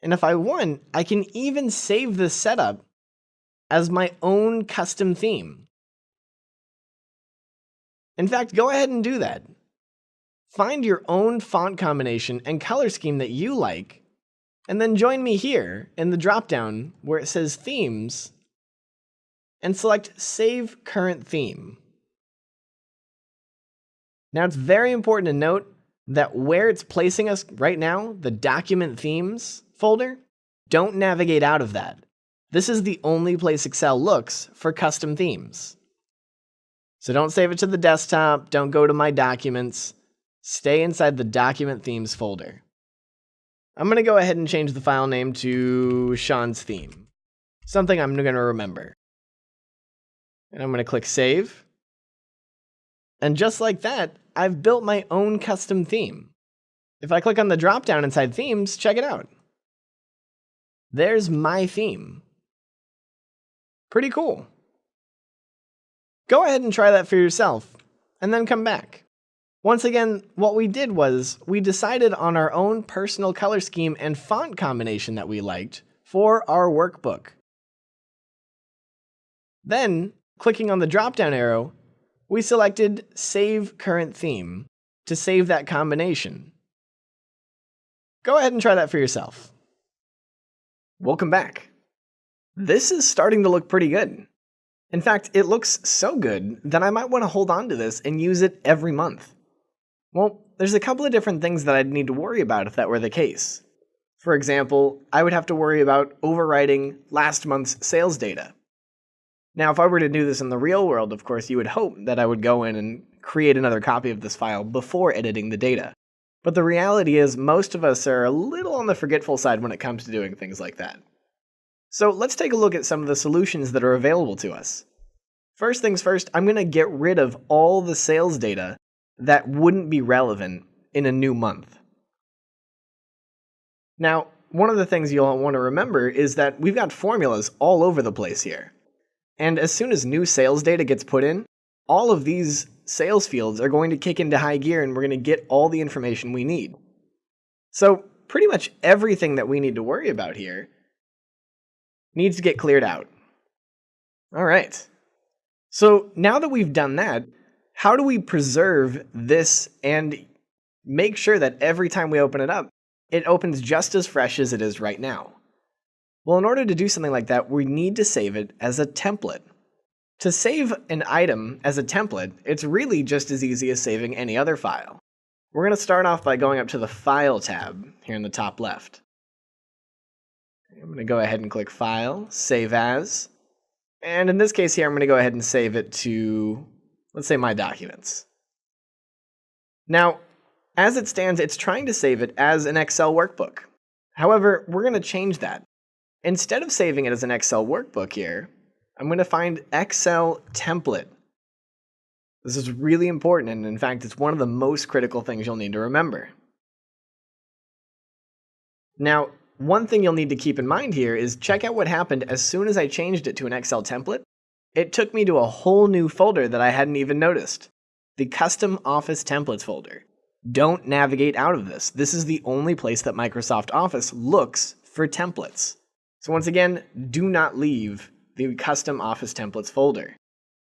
and if I want, I can even save this setup as my own custom theme. In fact, go ahead and do that. Find your own font combination and color scheme that you like, and then join me here in the dropdown where it says Themes, and select Save Current Theme. Now it's very important to note that where it's placing us right now, the Document Themes folder, don't navigate out of that. This is the only place Excel looks for custom themes. So don't save it to the desktop, don't go to My Documents, stay inside the Document Themes folder. I'm going to go ahead and change the file name to Sean's Theme, something I'm going to remember. And I'm going to click Save. And just like that, I've built my own custom theme. If I click on the dropdown inside Themes, check it out. There's my theme. Pretty cool. Go ahead and try that for yourself, and then come back. Once again, what we did was we decided on our own personal color scheme and font combination that we liked for our workbook. Then, clicking on the drop-down arrow, we selected Save Current Theme to save that combination. Go ahead and try that for yourself. Welcome back. This is starting to look pretty good. In fact, it looks so good that I might want to hold on to this and use it every month. Well, there's a couple of different things that I'd need to worry about if that were the case. For example, I would have to worry about overwriting last month's sales data. Now, if I were to do this in the real world, of course, you would hope that I would go in and create another copy of this file before editing the data. But the reality is most of us are a little on the forgetful side when it comes to doing things like that. So let's take a look at some of the solutions that are available to us. First things first, I'm going to get rid of all the sales data that wouldn't be relevant in a new month. Now, one of the things you'll want to remember is that we've got formulas all over the place here. And as soon as new sales data gets put in, all of these sales fields are going to kick into high gear and we're going to get all the information we need. So pretty much everything that we need to worry about here needs to get cleared out. All right. So now that we've done that, how do we preserve this and make sure that every time we open it up, it opens just as fresh as it is right now? Well, in order to do something like that, we need to save it as a template. To save an item as a template, it's really just as easy as saving any other file. We're going to start off by going up to the File tab here in the top left. I'm going to go ahead and click File, Save As. And in this case here, I'm going to go ahead and save it to, let's say, My Documents. Now, as it stands, it's trying to save it as an Excel workbook. However, we're going to change that. Instead of saving it as an Excel workbook here, I'm going to find Excel template. This is really important, and in fact, it's one of the most critical things you'll need to remember. Now, one thing you'll need to keep in mind here is check out what happened as soon as I changed it to an Excel template. It took me to a whole new folder that I hadn't even noticed. The Custom Office Templates folder. Don't navigate out of this. This is the only place that Microsoft Office looks for templates. So once again, do not leave the Custom Office Templates folder.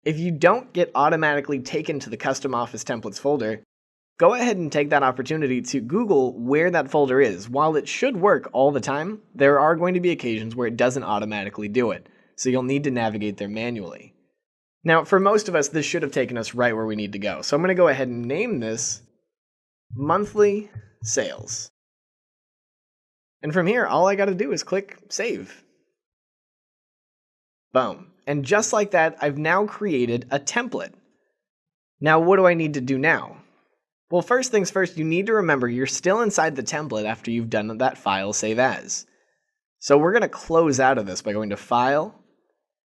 If you don't get automatically taken to the Custom Office Templates folder, go ahead and take that opportunity to Google where that folder is. While it should work all the time, there are going to be occasions where it doesn't automatically do it, so you'll need to navigate there manually. Now, for most of us, this should have taken us right where we need to go. So I'm going to go ahead and name this Monthly Sales. And from here, all I got to do is click Save. Boom. And just like that, I've now created a template. Now, what do I need to do now? Well, first things first, you need to remember you're still inside the template after you've done that File Save As. So we're going to close out of this by going to File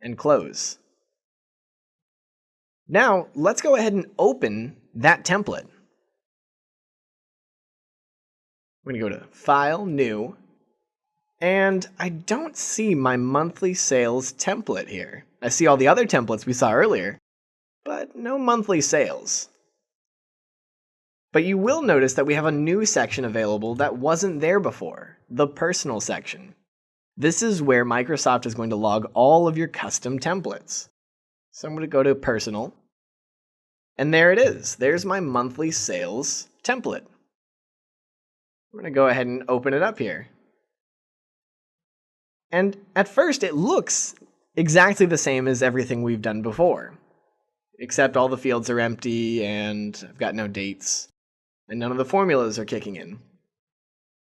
and Close. Now, let's go ahead and open that template. We're going to go to File, New, and I don't see my monthly sales template here. I see all the other templates we saw earlier, but no monthly sales. But you will notice that we have a new section available that wasn't there before, the Personal section. This is where Microsoft is going to log all of your custom templates. So I'm going to go to Personal, and there it is. There's my monthly sales template. I'm going to go ahead and open it up here. And at first, it looks exactly the same as everything we've done before, except all the fields are empty and I've got no dates, and none of the formulas are kicking in.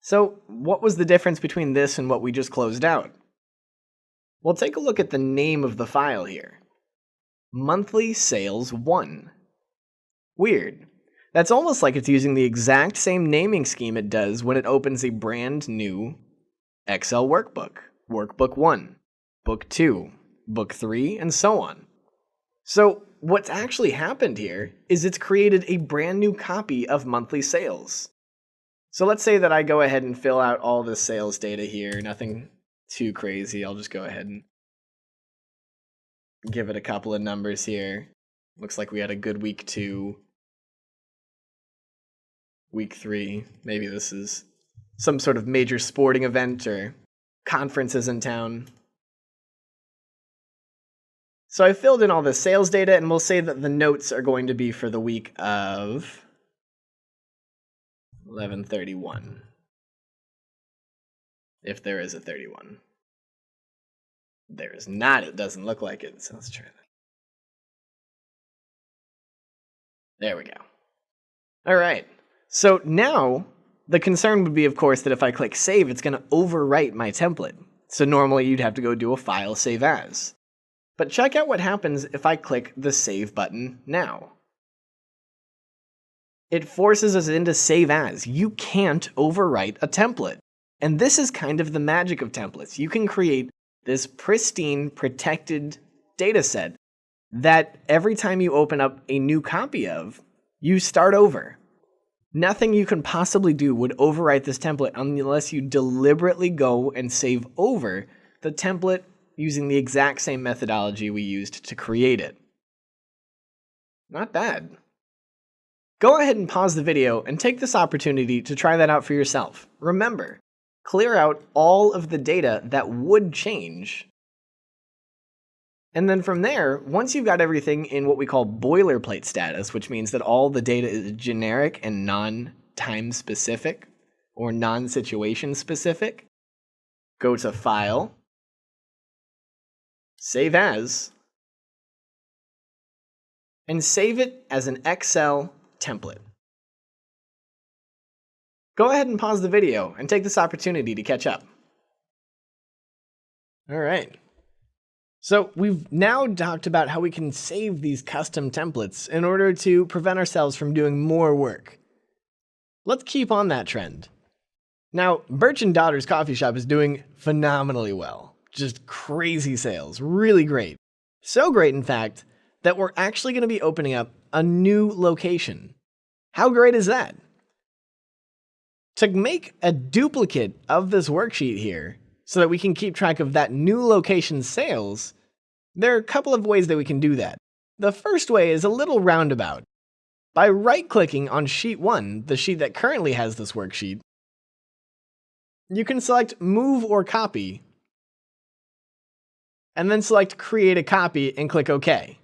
So what was the difference between this and what we just closed out? Well, take a look at the name of the file here. Monthly Sales 1. Weird. That's almost like it's using the exact same naming scheme it does when it opens a brand new Excel workbook. Workbook 1, Book 2, Book 3, and so on. So what's actually happened here is it's created a brand new copy of monthly sales. So let's say that I go ahead and fill out all this sales data here, nothing too crazy. I'll just go ahead and give it a couple of numbers here. Looks like we had a good week 2. Week 3, maybe this is some sort of major sporting event or conferences in town. So I filled in all the sales data, and we'll say that the notes are going to be for the week of 11/31. If there is a 31. There is not, it doesn't look like it, so let's try that. There we go. All right. So now, the concern would be, of course, that if I click Save, it's going to overwrite my template. So normally you'd have to go do a File Save As. But check out what happens if I click the Save button now. It forces us into Save As. You can't overwrite a template. And this is kind of the magic of templates. You can create this pristine, protected data set that every time you open up a new copy of, you start over. Nothing you can possibly do would overwrite this template unless you deliberately go and save over the template using the exact same methodology we used to create it. Not bad. Go ahead and pause the video and take this opportunity to try that out for yourself. Remember, clear out all of the data that would change. And then from there, once you've got everything in what we call boilerplate status, which means that all the data is generic and non-time specific or non-situation specific, go to File, Save As, and save it as an Excel template. Go ahead and pause the video and take this opportunity to catch up. All right. So we've now talked about how we can save these custom templates in order to prevent ourselves from doing more work. Let's keep on that trend. Now, Birch & Daughter's coffee shop is doing phenomenally well. Just crazy sales, really great. So great, in fact, that we're actually going to be opening up a new location. How great is that? To make a duplicate of this worksheet here, so that we can keep track of that new location's sales, there are a couple of ways that we can do that. The first way is a little roundabout. By right-clicking on Sheet 1, the sheet that currently has this worksheet, you can select Move or Copy, and then select Create a Copy and click OK.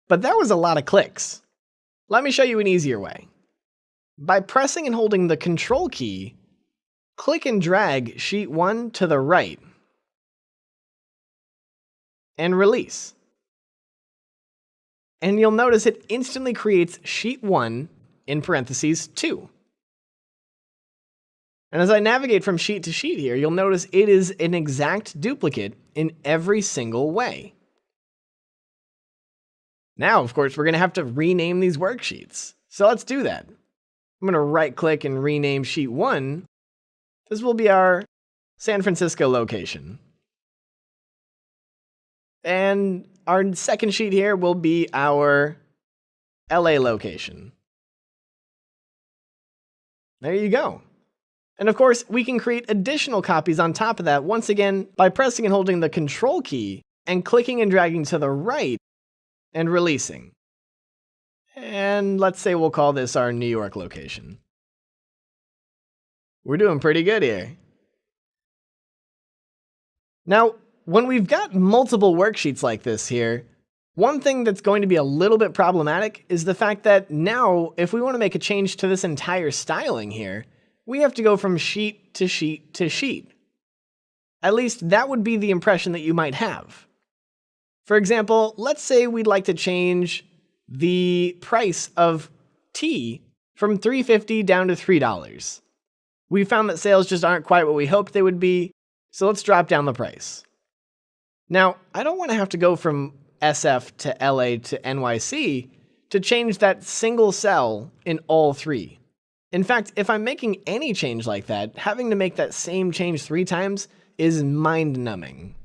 But that was a lot of clicks. Let me show you an easier way. By pressing and holding the Control key, click and drag Sheet 1 to the right, and release. And you'll notice it instantly creates Sheet 1 in parentheses 2. And as I navigate from sheet to sheet here, you'll notice it is an exact duplicate in every single way. Now, of course, we're going to have to rename these worksheets. So let's do that. I'm going to right-click and rename Sheet 1. This will be our San Francisco location. And our second sheet here will be our LA location. There you go. And of course, we can create additional copies on top of that, once again, by pressing and holding the Control key and clicking and dragging to the right and releasing. And let's say we'll call this our New York location. We're doing pretty good here. Now, when we've got multiple worksheets like this here, one thing that's going to be a little bit problematic is the fact that now, if we want to make a change to this entire styling here, we have to go from sheet to sheet to sheet. At least that would be the impression that you might have. For example, let's say we'd like to change the price of tea from $3.50 down to $3. We found that sales just aren't quite what we hoped they would be, so let's drop down the price. Now, I don't want to have to go from SF to LA to NYC to change that single cell in all three. In fact, if I'm making any change like that, having to make that same change 3 times is mind-numbing.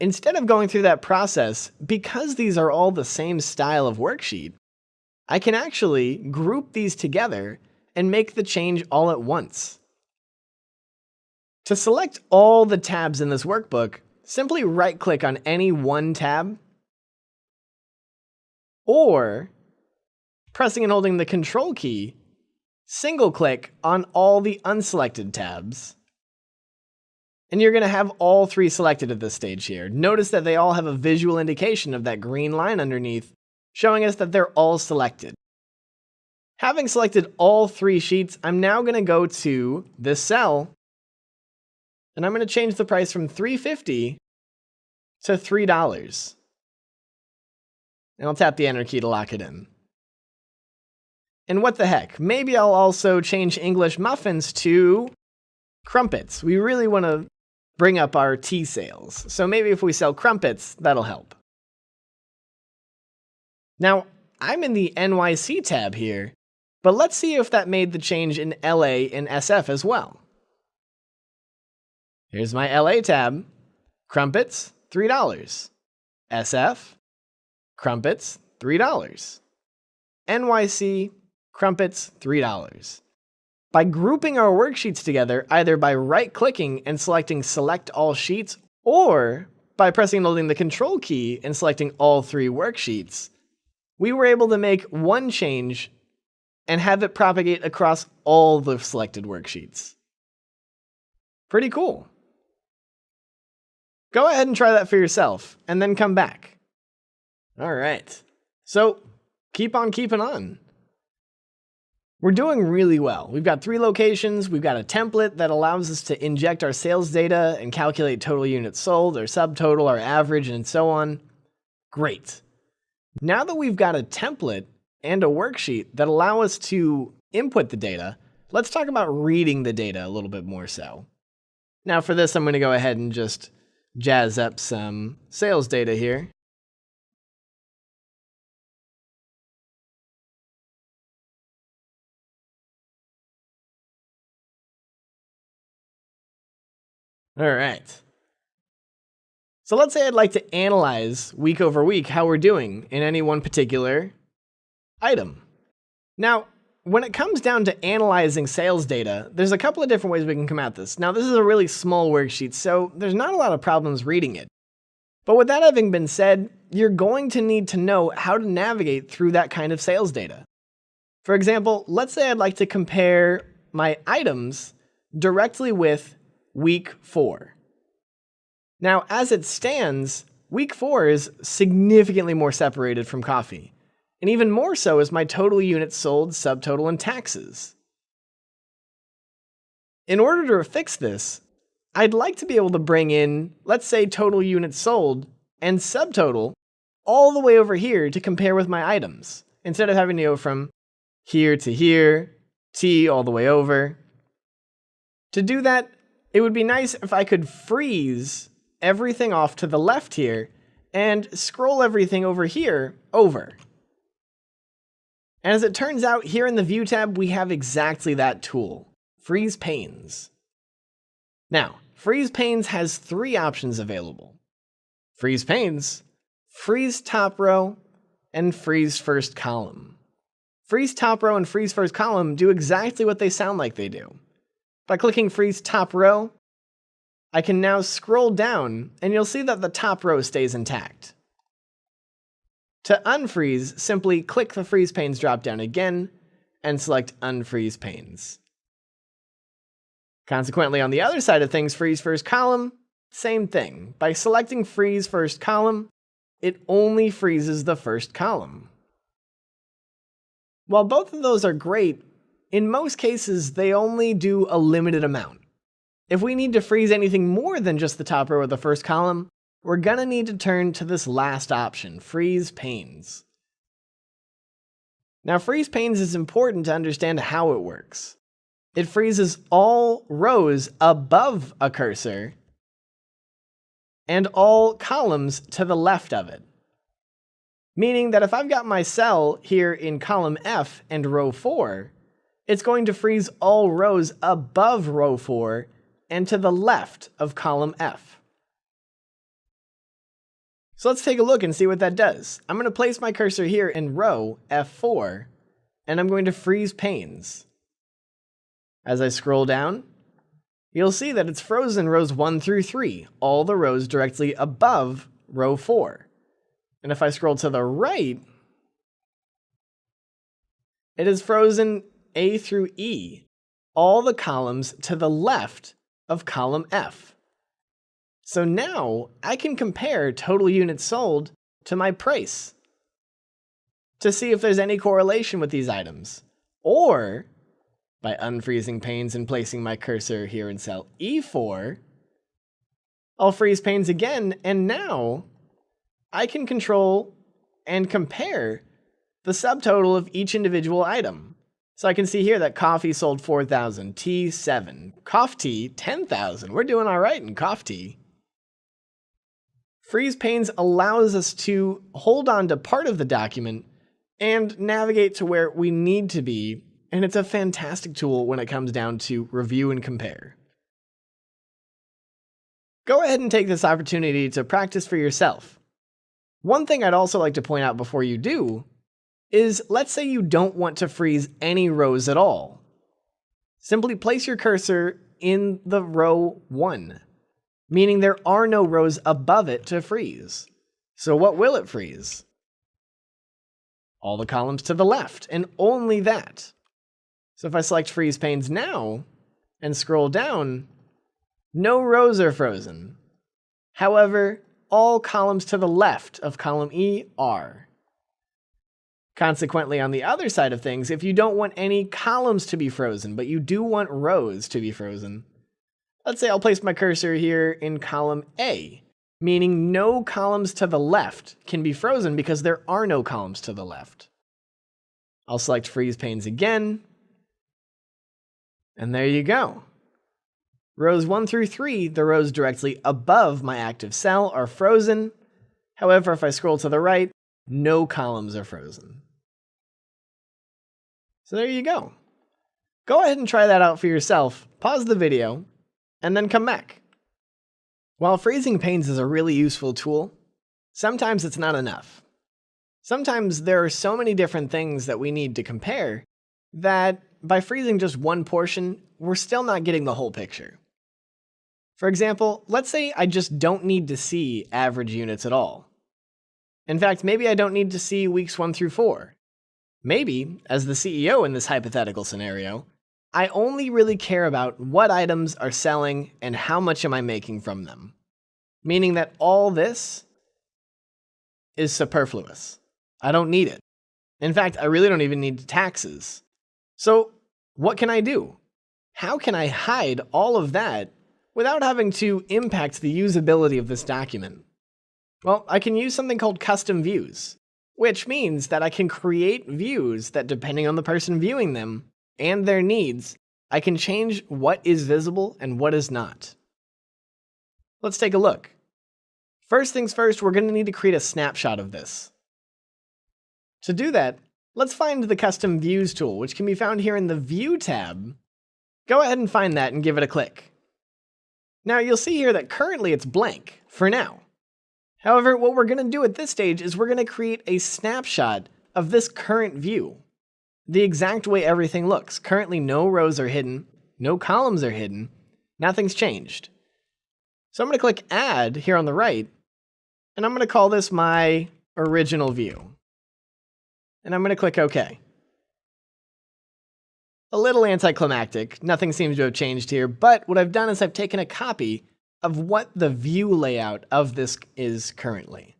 Instead of going through that process, because these are all the same style of worksheet, I can actually group these together and make the change all at once. To select all the tabs in this workbook, simply right-click on any one tab, or pressing and holding the Control key, single-click on all the unselected tabs. And you're going to have all 3 selected at this stage here. Notice that they all have a visual indication of that green line underneath, showing us that they're all selected. Having selected all 3 sheets, I'm now going to go to this cell, and I'm going to change the price from $3.50 to $3. And I'll tap the Enter key to lock it in. And what the heck, maybe I'll also change English muffins to crumpets. We really want to bring up our tea sales. So maybe if we sell crumpets, that'll help. Now, I'm in the NYC tab here, but let's see if that made the change in LA and SF as well. Here's my LA tab. Crumpets, $3. SF, crumpets, $3. NYC, crumpets, $3. By grouping our worksheets together, either by right-clicking and selecting Select All Sheets, or by pressing and holding the Control key and selecting all 3 worksheets, we were able to make one change and have it propagate across all the selected worksheets. Pretty cool. Go ahead and try that for yourself, and then come back. All right. So, keep on keeping on. We're doing really well. We've got 3 locations, we've got a template that allows us to inject our sales data and calculate total units sold, our subtotal, our average, and so on. Great. Now that we've got a template and a worksheet that allow us to input the data, let's talk about reading the data a little bit more so. Now for this, I'm going to go ahead and just jazz up some sales data here. All right. So let's say I'd like to analyze week over week how we're doing in any one particular item. Now, when it comes down to analyzing sales data, there's a couple of different ways we can come at this. Now, this is a really small worksheet, so there's not a lot of problems reading it. But with that having been said, you're going to need to know how to navigate through that kind of sales data. For example, let's say I'd like to compare my items directly with week 4. Now, as it stands, week 4 is significantly more separated from coffee. And even more so is my total units sold, subtotal, and taxes. In order to fix this, I'd like to be able to bring in, let's say, total units sold and subtotal all the way over here to compare with my items, instead of having to go from here to here, T all the way over. To do that, it would be nice if I could freeze everything off to the left here and scroll everything over here over. And as it turns out, here in the View tab, we have exactly that tool, Freeze Panes. Now, Freeze Panes has 3 options available. Freeze Panes, Freeze Top Row, and Freeze First Column. Freeze Top Row and Freeze First Column do exactly what they sound like they do. By clicking Freeze Top Row, I can now scroll down, and you'll see that the top row stays intact. To unfreeze, simply click the Freeze Panes dropdown again, and select Unfreeze Panes. Consequently, on the other side of things, Freeze First Column, same thing. By selecting Freeze First Column, it only freezes the first column. While both of those are great, in most cases, they only do a limited amount. If we need to freeze anything more than just the top row or the first column, we're gonna need to turn to this last option, Freeze Panes. Now, Freeze Panes is important to understand how it works. It freezes all rows above a cursor and all columns to the left of it. Meaning that if I've got my cell here in column F and row 4, it's going to freeze all rows above row 4 and to the left of column F. So let's take a look and see what that does. I'm going to place my cursor here in row F4, and I'm going to freeze panes. As I scroll down, you'll see that it's frozen rows 1 through 3, all the rows directly above row 4. And if I scroll to the right, it is frozen A through E, all the columns to the left of column F. So now I can compare total units sold to my price to see if there's any correlation with these items. Or, by unfreezing panes and placing my cursor here in cell E4, I'll freeze panes again, and now I can control and compare the subtotal of each individual item. So I can see here that coffee sold 4,000, tea 7, cough tea 10,000. We're doing all right in cough tea. Freeze panes allows us to hold on to part of the document and navigate to where we need to be, and it's a fantastic tool when it comes down to review and compare. Go ahead and take this opportunity to practice for yourself. One thing I'd also like to point out before you do is, let's say you don't want to freeze any rows at all. Simply place your cursor in the row 1, meaning there are no rows above it to freeze. So what will it freeze? All the columns to the left, and only that. So if I select Freeze Panes now, and scroll down, no rows are frozen. However, all columns to the left of column E are. Consequently, on the other side of things, if you don't want any columns to be frozen, but you do want rows to be frozen, let's say I'll place my cursor here in column A, meaning no columns to the left can be frozen because there are no columns to the left. I'll select Freeze Panes again, And there you go. Rows 1 through 3, the rows directly above my active cell, are frozen. However, if I scroll to the right, no columns are frozen. So there you go. Go ahead and try that out for yourself, pause the video, and then come back. While freezing panes is a really useful tool, sometimes it's not enough. Sometimes there are so many different things that we need to compare that by freezing just one portion, we're still not getting the whole picture. For example, let's say I just don't need to see average units at all. In fact, maybe I don't need to see weeks 1 through 4. Maybe, as the CEO in this hypothetical scenario, I only really care about what items are selling and how much am I making from them. Meaning that all this is superfluous. I don't need it. In fact, I really don't even need taxes. So, what can I do? How can I hide all of that without having to impact the usability of this document? Well, I can use something called custom views, which means that I can create views that, depending on the person viewing them and their needs, I can change what is visible and what is not. Let's take a look. First things first, we're going to need to create a snapshot of this. To do that, let's find the Custom Views tool, which can be found here in the View tab. Go ahead and find that and give it a click. Now you'll see here that currently it's blank, for now. However, what we're going to do at this stage is we're going to create a snapshot of this current view. The exact way everything looks. Currently no rows are hidden, no columns are hidden, nothing's changed. So I'm going to click Add here on the right, and I'm going to call this my original view. And I'm going to click OK. A little anticlimactic, nothing seems to have changed here, but what I've done is I've taken a copy of what the view layout of this is currently.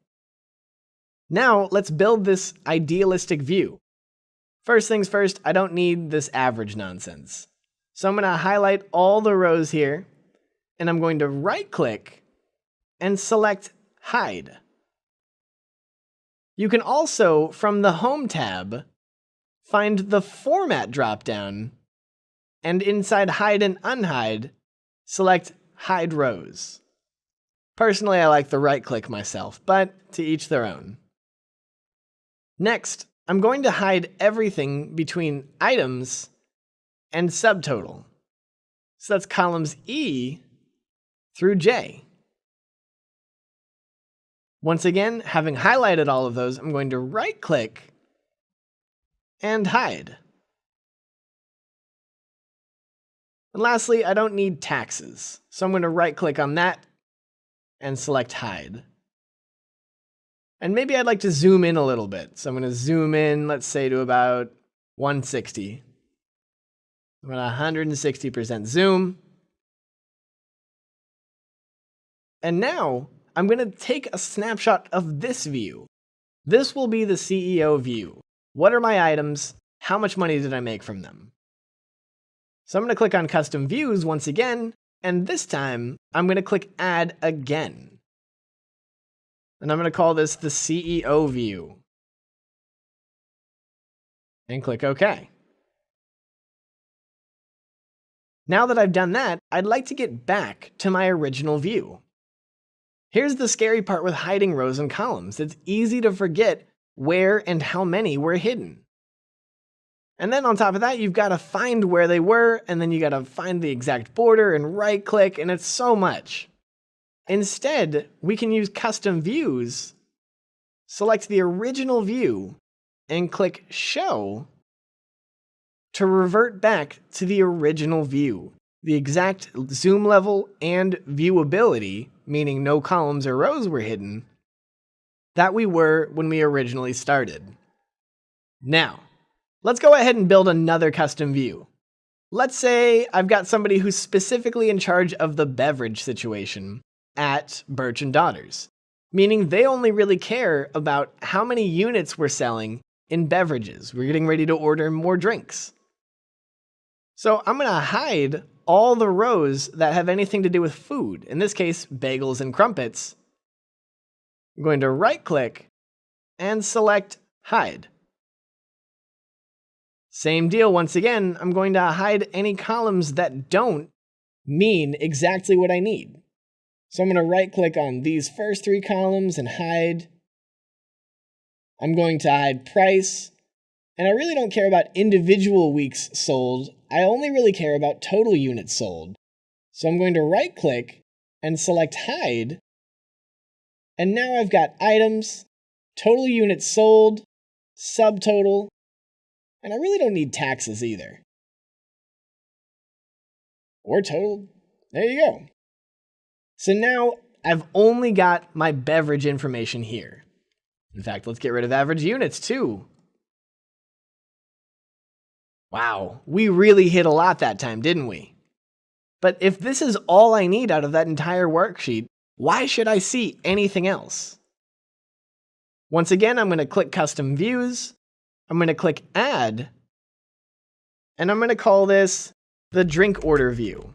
Now let's build this idealistic view. First things first, I don't need this average nonsense. So I'm going to highlight all the rows here, and I'm going to right-click and select Hide. You can also, from the Home tab, find the Format dropdown, and inside Hide and Unhide, select Hide Rows. Personally, I like the right-click myself, but to each their own. Next, I'm going to hide everything between items and subtotal. So that's columns E through J. Once again, having highlighted all of those, I'm going to right-click and hide. And lastly, I don't need taxes, so I'm going to right-click on that and select Hide. And maybe I'd like to zoom in a little bit. So I'm going to zoom in, let's say, to about 160. I'm at 160% zoom. And now I'm going to take a snapshot of this view. This will be the CEO view. What are my items? How much money did I make from them? So I'm going to click on Custom Views once again, and this time I'm going to click Add again. And I'm going to call this the CEO view. And click OK. Now that I've done that, I'd like to get back to my original view. Here's the scary part with hiding rows and columns. It's easy to forget where and how many were hidden. And then on top of that, you've got to find where they were, and then you got to find the exact border and right-click, and it's so much. Instead, we can use Custom Views, select the original view, and click Show to revert back to the original view. The exact zoom level and viewability, meaning no columns or rows were hidden, that we were when we originally started. Now, let's go ahead and build another custom view. Let's say I've got somebody who's specifically in charge of the beverage situation at Birch & Daughters, meaning they only really care about how many units we're selling in beverages. We're getting ready to order more drinks. So I'm going to hide all the rows that have anything to do with food, in this case, bagels and crumpets. I'm going to right-click and select Hide. Same deal once again, I'm going to hide any columns that don't mean exactly what I need. So I'm going to right click on these first 3 columns and hide. I'm going to hide price. And I really don't care about individual weeks sold. I only really care about total units sold. So I'm going to right click and select hide. And now I've got items, total units sold, subtotal, and I really don't need taxes either. Or total. There you go. So now I've only got my beverage information here. In fact, let's get rid of average units too. Wow, we really hit a lot that time, didn't we? But if this is all I need out of that entire worksheet, why should I see anything else? Once again, I'm going to click Custom Views. I'm going to click Add. And I'm going to call this the Drink Order View.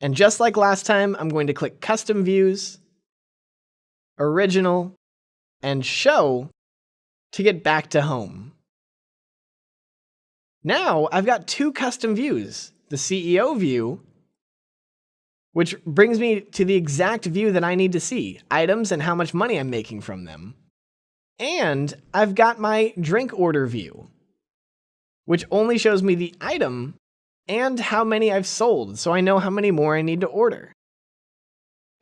And just like last time, I'm going to click Custom Views, Original, and Show to get back to home. Now I've got 2 custom views, the CEO view, which brings me to the exact view that I need to see, items and how much money I'm making from them. And I've got my drink order view, which only shows me the item and how many I've sold, so I know how many more I need to order.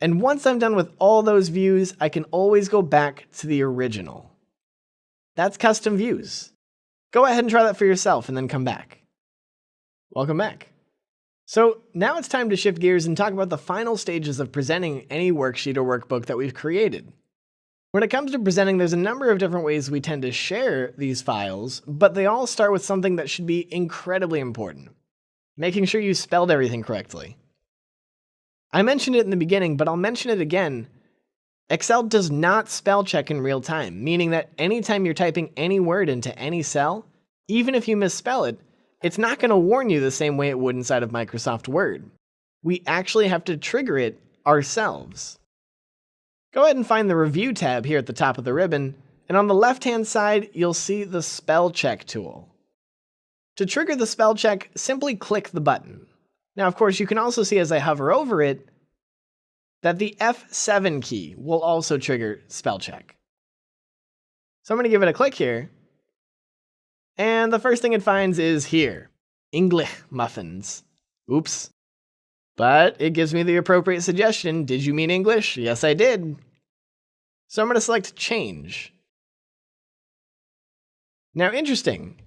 And once I'm done with all those views, I can always go back to the original. That's custom views. Go ahead and try that for yourself and then come back. Welcome back. So now it's time to shift gears and talk about the final stages of presenting any worksheet or workbook that we've created. When it comes to presenting, there's a number of different ways we tend to share these files, but they all start with something that should be incredibly important: making sure you spelled everything correctly. I mentioned it in the beginning, but I'll mention it again. Excel does not spell check in real time, meaning that anytime you're typing any word into any cell, even if you misspell it, it's not going to warn you the same way it would inside of Microsoft Word. We actually have to trigger it ourselves. Go ahead and find the Review tab here at the top of the ribbon, and on the left-hand side, you'll see the Spell Check tool. To trigger the spell check, simply click the button. Now, of course, you can also see as I hover over it that the F7 key will also trigger spell check. So I'm going to give it a click here. And the first thing it finds is here, English muffins. Oops. But it gives me the appropriate suggestion. Did you mean English? Yes, I did. So I'm going to select change. Now, interesting.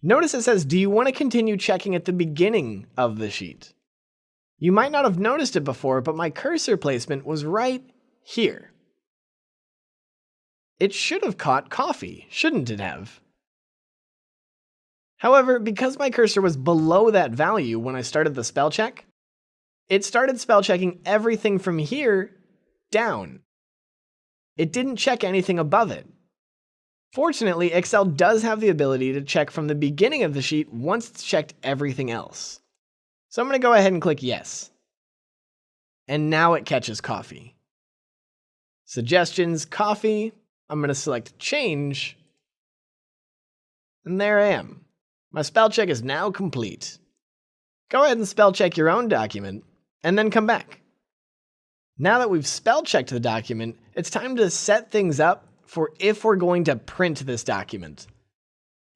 Notice it says, do you want to continue checking at the beginning of the sheet? You might not have noticed it before, but my cursor placement was right here. It should have caught coffee, shouldn't it have? However, because my cursor was below that value when I started the spell check, it started spell checking everything from here down. It didn't check anything above it. Fortunately, Excel does have the ability to check from the beginning of the sheet once it's checked everything else. So I'm going to go ahead and click yes. And now it catches coffee. Suggestions, coffee. I'm going to select change. And there I am. My spell check is now complete. Go ahead and spell check your own document and then come back. Now that we've spell checked the document, it's time to set things up for if we're going to print this document.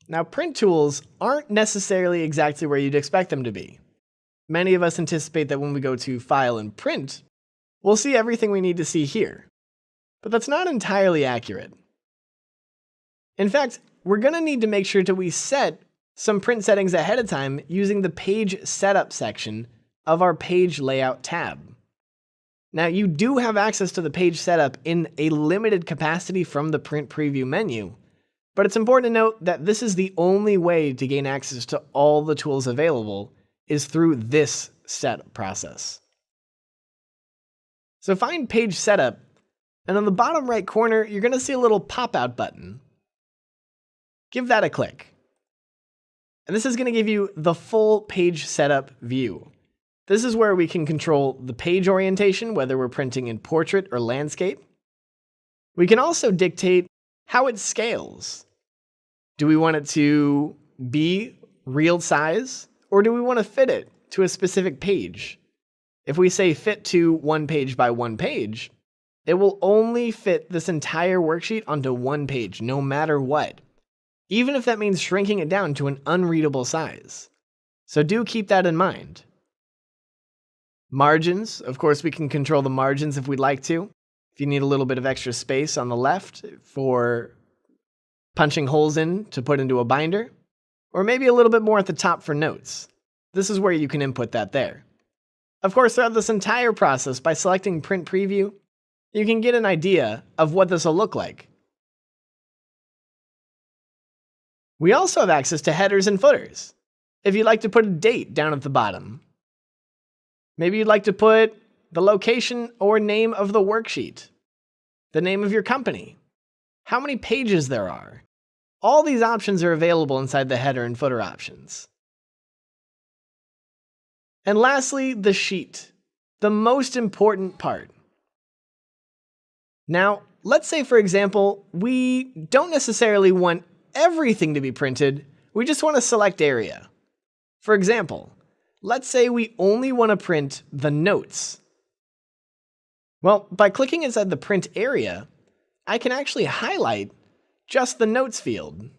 Now, print tools aren't necessarily exactly where you'd expect them to be. Many of us anticipate that when we go to File and Print, we'll see everything we need to see here. But that's not entirely accurate. In fact, we're going to need to make sure that we set some print settings ahead of time using the Page Setup section of our Page Layout tab. Now, you do have access to the page setup in a limited capacity from the Print Preview menu, but it's important to note that this is the only way to gain access to all the tools available is through this setup process. So find Page Setup, and on the bottom right corner, you're going to see a little pop-out button. Give that a click. And this is going to give you the full Page Setup view. This is where we can control the page orientation, whether we're printing in portrait or landscape. We can also dictate how it scales. Do we want it to be real size, or do we want to fit it to a specific page? If we say fit to 1 page by 1 page, it will only fit this entire worksheet onto 1 page, no matter what, even if that means shrinking it down to an unreadable size. So do keep that in mind. Margins, of course, we can control the margins if we'd like to. If you need a little bit of extra space on the left for punching holes in to put into a binder, or maybe a little bit more at the top for notes. This is where you can input that there. Of course, throughout this entire process, by selecting Print Preview, you can get an idea of what this will look like. We also have access to headers and footers. If you'd like to put a date down at the bottom, maybe you'd like to put the location or name of the worksheet, the name of your company, how many pages there are. All these options are available inside the header and footer options. And lastly, the sheet, the most important part. Now, let's say, for example, we don't necessarily want everything to be printed, we just want to select area. For example, let's say we only want to print the notes. Well, by clicking inside the print area, I can actually highlight just the notes field.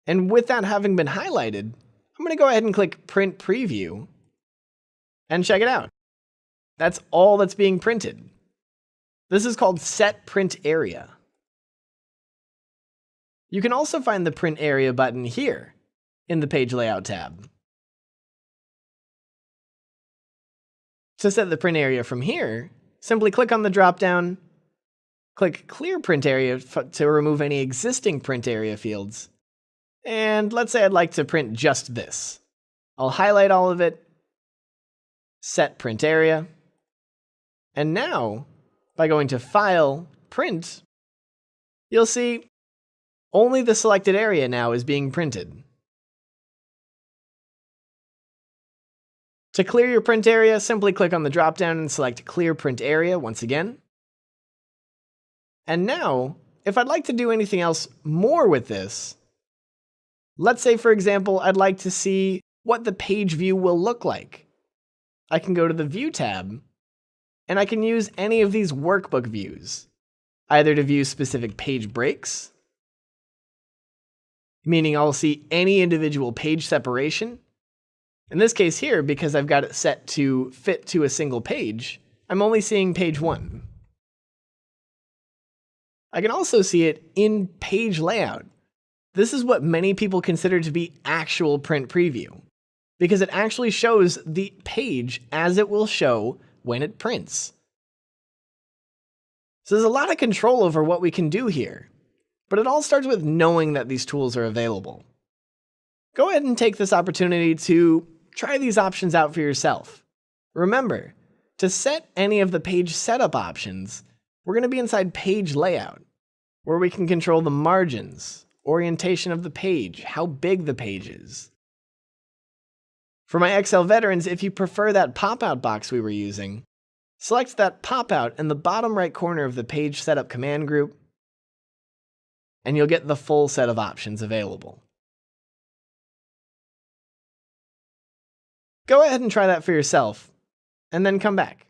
And with that having been highlighted, I'm going to go ahead and click Print Preview and check it out. That's all that's being printed. This is called Set Print Area. You can also find the Print Area button here in the Page Layout tab. To set the print area from here, simply click on the drop-down, click Clear Print Area to remove any existing print area fields, and let's say I'd like to print just this. I'll highlight all of it, set Print Area, and now, by going to File, Print, you'll see only the selected area now is being printed. To clear your print area, simply click on the drop-down and select Clear Print Area once again. And now, if I'd like to do anything else more with this, let's say, for example, I'd like to see what the page view will look like. I can go to the View tab, and I can use any of these workbook views, either to view specific page breaks, meaning I'll see any individual page separation. In this case here, because I've got it set to fit to a single page, I'm only seeing page 1. I can also see it in page layout. This is what many people consider to be actual print preview, because it actually shows the page as it will show when it prints. So there's a lot of control over what we can do here, but it all starts with knowing that these tools are available. Go ahead and take this opportunity to try these options out for yourself. Remember, to set any of the page setup options, we're going to be inside Page Layout, where we can control the margins, orientation of the page, how big the page is. For my Excel veterans, if you prefer that pop-out box we were using, select that pop-out in the bottom right corner of the Page Setup command group, and you'll get the full set of options available. Go ahead and try that for yourself, and then come back.